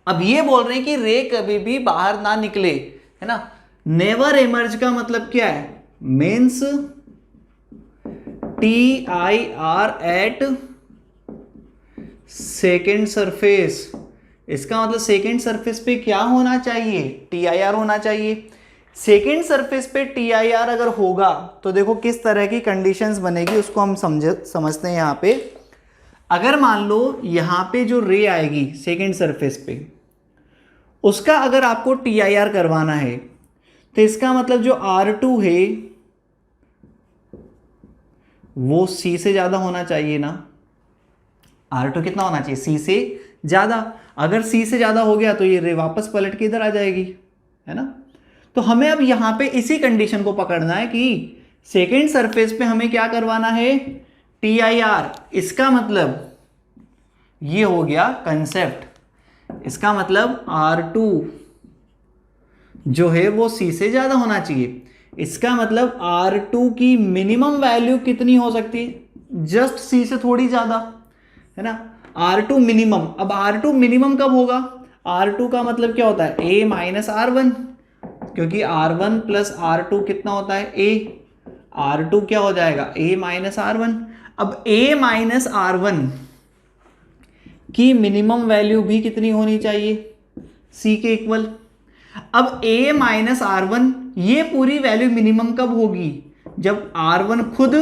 अब ये बोल रहे हैं कि रे कभी भी बाहर ना निकले, है ना। नेवर एमर्ज का मतलब क्या है, means TIR at second surface. इसका मतलब सेकेंड सरफेस पे क्या होना चाहिए, TIR होना चाहिए। सेकेंड सरफेस पे TIR अगर होगा तो देखो किस तरह की कंडीशंस बनेगी उसको हम समझते हैं। यहाँ पे अगर मान लो यहाँ पे जो रे आएगी सेकेंड सरफेस पे, उसका अगर आपको TIR करवाना है तो इसका मतलब जो R2 है वो C से ज्यादा होना चाहिए ना। R2 कितना होना चाहिए, C से ज्यादा। अगर C से ज्यादा हो गया तो ये रे वापस पलट के इधर आ जाएगी, है ना। तो हमें अब यहां पे इसी कंडीशन को पकड़ना है कि सेकेंड सरफेस पे हमें क्या करवाना है, TIR। इसका मतलब ये हो गया कंसेप्ट। इसका मतलब R2 जो है वो C से ज्यादा होना चाहिए। इसका मतलब R2 की मिनिमम वैल्यू कितनी हो सकती है, जस्ट C से थोड़ी ज्यादा, है ना। R2 minimum. अब R2 मिनिमम कब होगा, R2 का मतलब क्या होता है, A माइनस R1, क्योंकि R1 प्लस R2 कितना होता है A। R2 क्या हो जाएगा, A माइनस R1। अब A माइनस R1 की मिनिमम वैल्यू भी कितनी होनी चाहिए, C के इक्वल। अब A माइनस R1 ये पूरी वैल्यू मिनिमम कब होगी, जब R1 खुद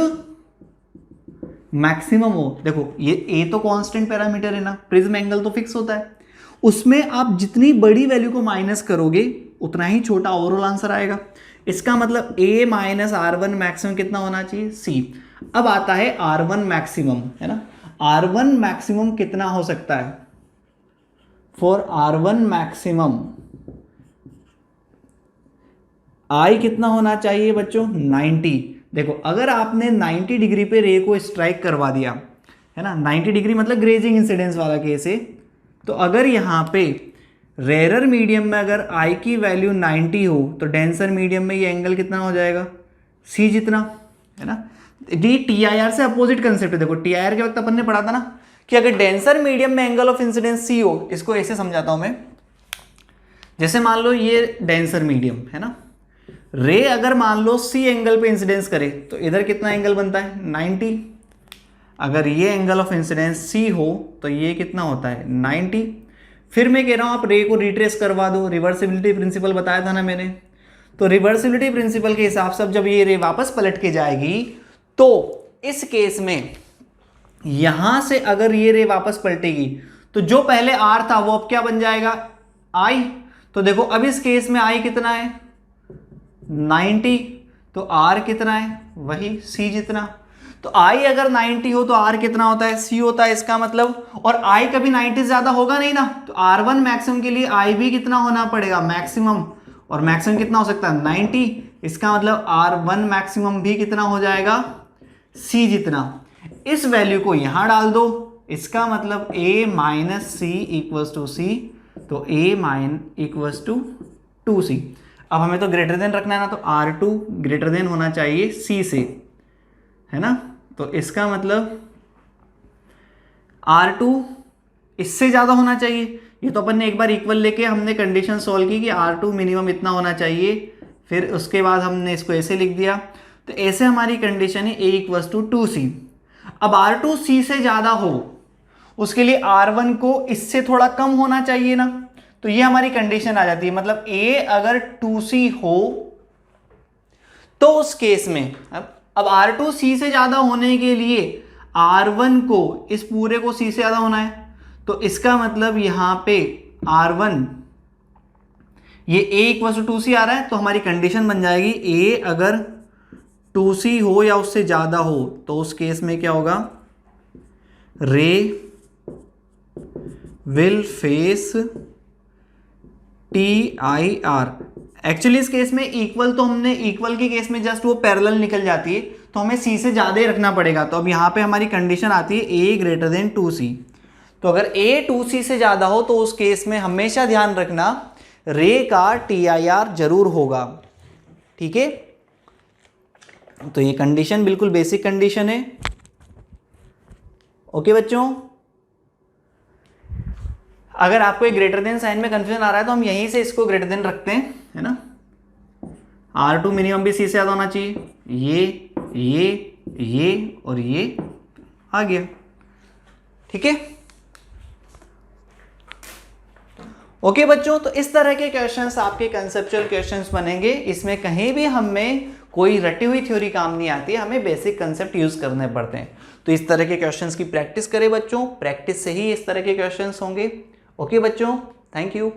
मैक्सिमम हो। देखो ये A तो कांस्टेंट पैरामीटर है ना, प्रिज्म एंगल तो फिक्स होता है, उसमें आप जितनी बड़ी वैल्यू को माइनस करोगे उतना ही छोटा ओवरऑल आंसर आएगा। इसका मतलब A माइनस R1 मैक्सिमम कितना होना चाहिए, C। अब आता है R1 मैक्सिमम, है ना। R1 मैक्सिमम कितना हो सकता है, फॉर R1 मैक्सिमम आई कितना होना चाहिए बच्चों 90। देखो अगर आपने 90 डिग्री पे रे को स्ट्राइक करवा दिया है ना, 90 डिग्री मतलब ग्रेजिंग इंसिडेंस वाला केस है, तो अगर यहाँ पे रेरर मीडियम में अगर आई की वैल्यू 90 हो तो डेंसर मीडियम में ये एंगल कितना हो जाएगा सी जितना, है ना। डी टी आई आर से अपोजिट कंसेप्ट है। देखो टी आई आर के वक्त अपन ने पढ़ा था ना कि अगर डेंसर मीडियम में एंगल ऑफ इंसिडेंस सी हो, इसको ऐसे समझाता हूं मैं, जैसे मान लो ये डेंसर मीडियम है ना, रे अगर मान लो सी एंगल पे इंसिडेंस करे तो इधर कितना एंगल बनता है 90। अगर ये एंगल ऑफ इंसिडेंस सी हो तो ये कितना होता है 90। फिर मैं कह रहा हूं आप रे को रिट्रेस करवा दो, रिवर्सिबिलिटी प्रिंसिपल बताया था ना मैंने, तो रिवर्सिबिलिटी प्रिंसिपल के हिसाब से जब ये रे वापस पलट के जाएगी तो इस केस में यहां से अगर ये रे वापस पलटेगी तो जो पहले आर था वो अब क्या बन जाएगा आई। तो देखो अब इस केस में आई कितना है 90, तो आर कितना है वही सी जितना। तो आई अगर 90 हो तो आर कितना होता है सी होता है, इसका मतलब, और आई कभी 90 से ज्यादा होगा नहीं ना, तो R1 मैक्सिमम के लिए आई भी कितना होना पड़ेगा मैक्सिमम, और मैक्सिमम कितना हो सकता है 90, इसका मतलब R1 मैक्सिमम भी कितना हो जाएगा सी जितना। इस वैल्यू को यहां डाल दो, इसका मतलब a minus C equals to C, तो a mine equals to 2c। अब हमें तो ग्रेटर देन रखना है ना, तो R2 ग्रेटर देन होना चाहिए C से, है ना। तो इसका मतलब R2 इससे ज्यादा होना चाहिए। ये तो अपन ने एक बार इक्वल लेके हमने कंडीशन सॉल्व की कि R2 मिनिमम इतना होना चाहिए, फिर उसके बाद हमने इसको ऐसे लिख दिया। तो ऐसे हमारी कंडीशन है a इक्वल्स टू 2c। अब R2 C से ज्यादा हो उसके लिए R1 को इससे थोड़ा कम होना चाहिए ना, तो ये हमारी कंडीशन आ जाती है। मतलब a अगर 2c हो तो उस केस में अब R2 C से ज्यादा होने के लिए R1 को इस पूरे को C से ज्यादा होना है, तो इसका मतलब यहां पे R1 ये a इक्वल टू 2c आ रहा है, तो हमारी कंडीशन बन जाएगी a अगर 2c हो या उससे ज्यादा हो तो उस केस में क्या होगा रे विल फेस TIR। एक्चुअली इस केस में इक्वल तो हमने इक्वल के केस में जस्ट वो पैरेलल निकल जाती है, तो हमें C से ज्यादा ही रखना पड़ेगा। तो अब यहां पे हमारी कंडीशन आती है a ग्रेटर देन 2c। तो अगर a 2c से ज्यादा हो तो उस केस में हमेशा ध्यान रखना रे का TIR जरूर होगा, ठीक है। तो ये कंडीशन बिल्कुल बेसिक कंडीशन है। ओके बच्चों, अगर आपको एक ग्रेटर देन साइन में कंफ्यूजन आ रहा है तो हम यहीं से इसको ग्रेटर देन रखते हैं, है ना। R2 मिनिमम भी C से ज्यादा होना चाहिए, ये और ये आ गया, ठीक है। ओके बच्चों, तो इस तरह के क्वेश्चंस आपके कंसेप्चुअल क्वेश्चंस बनेंगे। इसमें कहीं भी हमें कोई रटी हुई थ्योरी काम नहीं आती है, हमें बेसिक कंसेप्ट यूज करने पड़ते हैं। तो इस तरह के क्वेश्चंस की प्रैक्टिस करें बच्चों, प्रैक्टिस से ही इस तरह के क्वेश्चंस होंगे। ओके बच्चों, थैंक यू।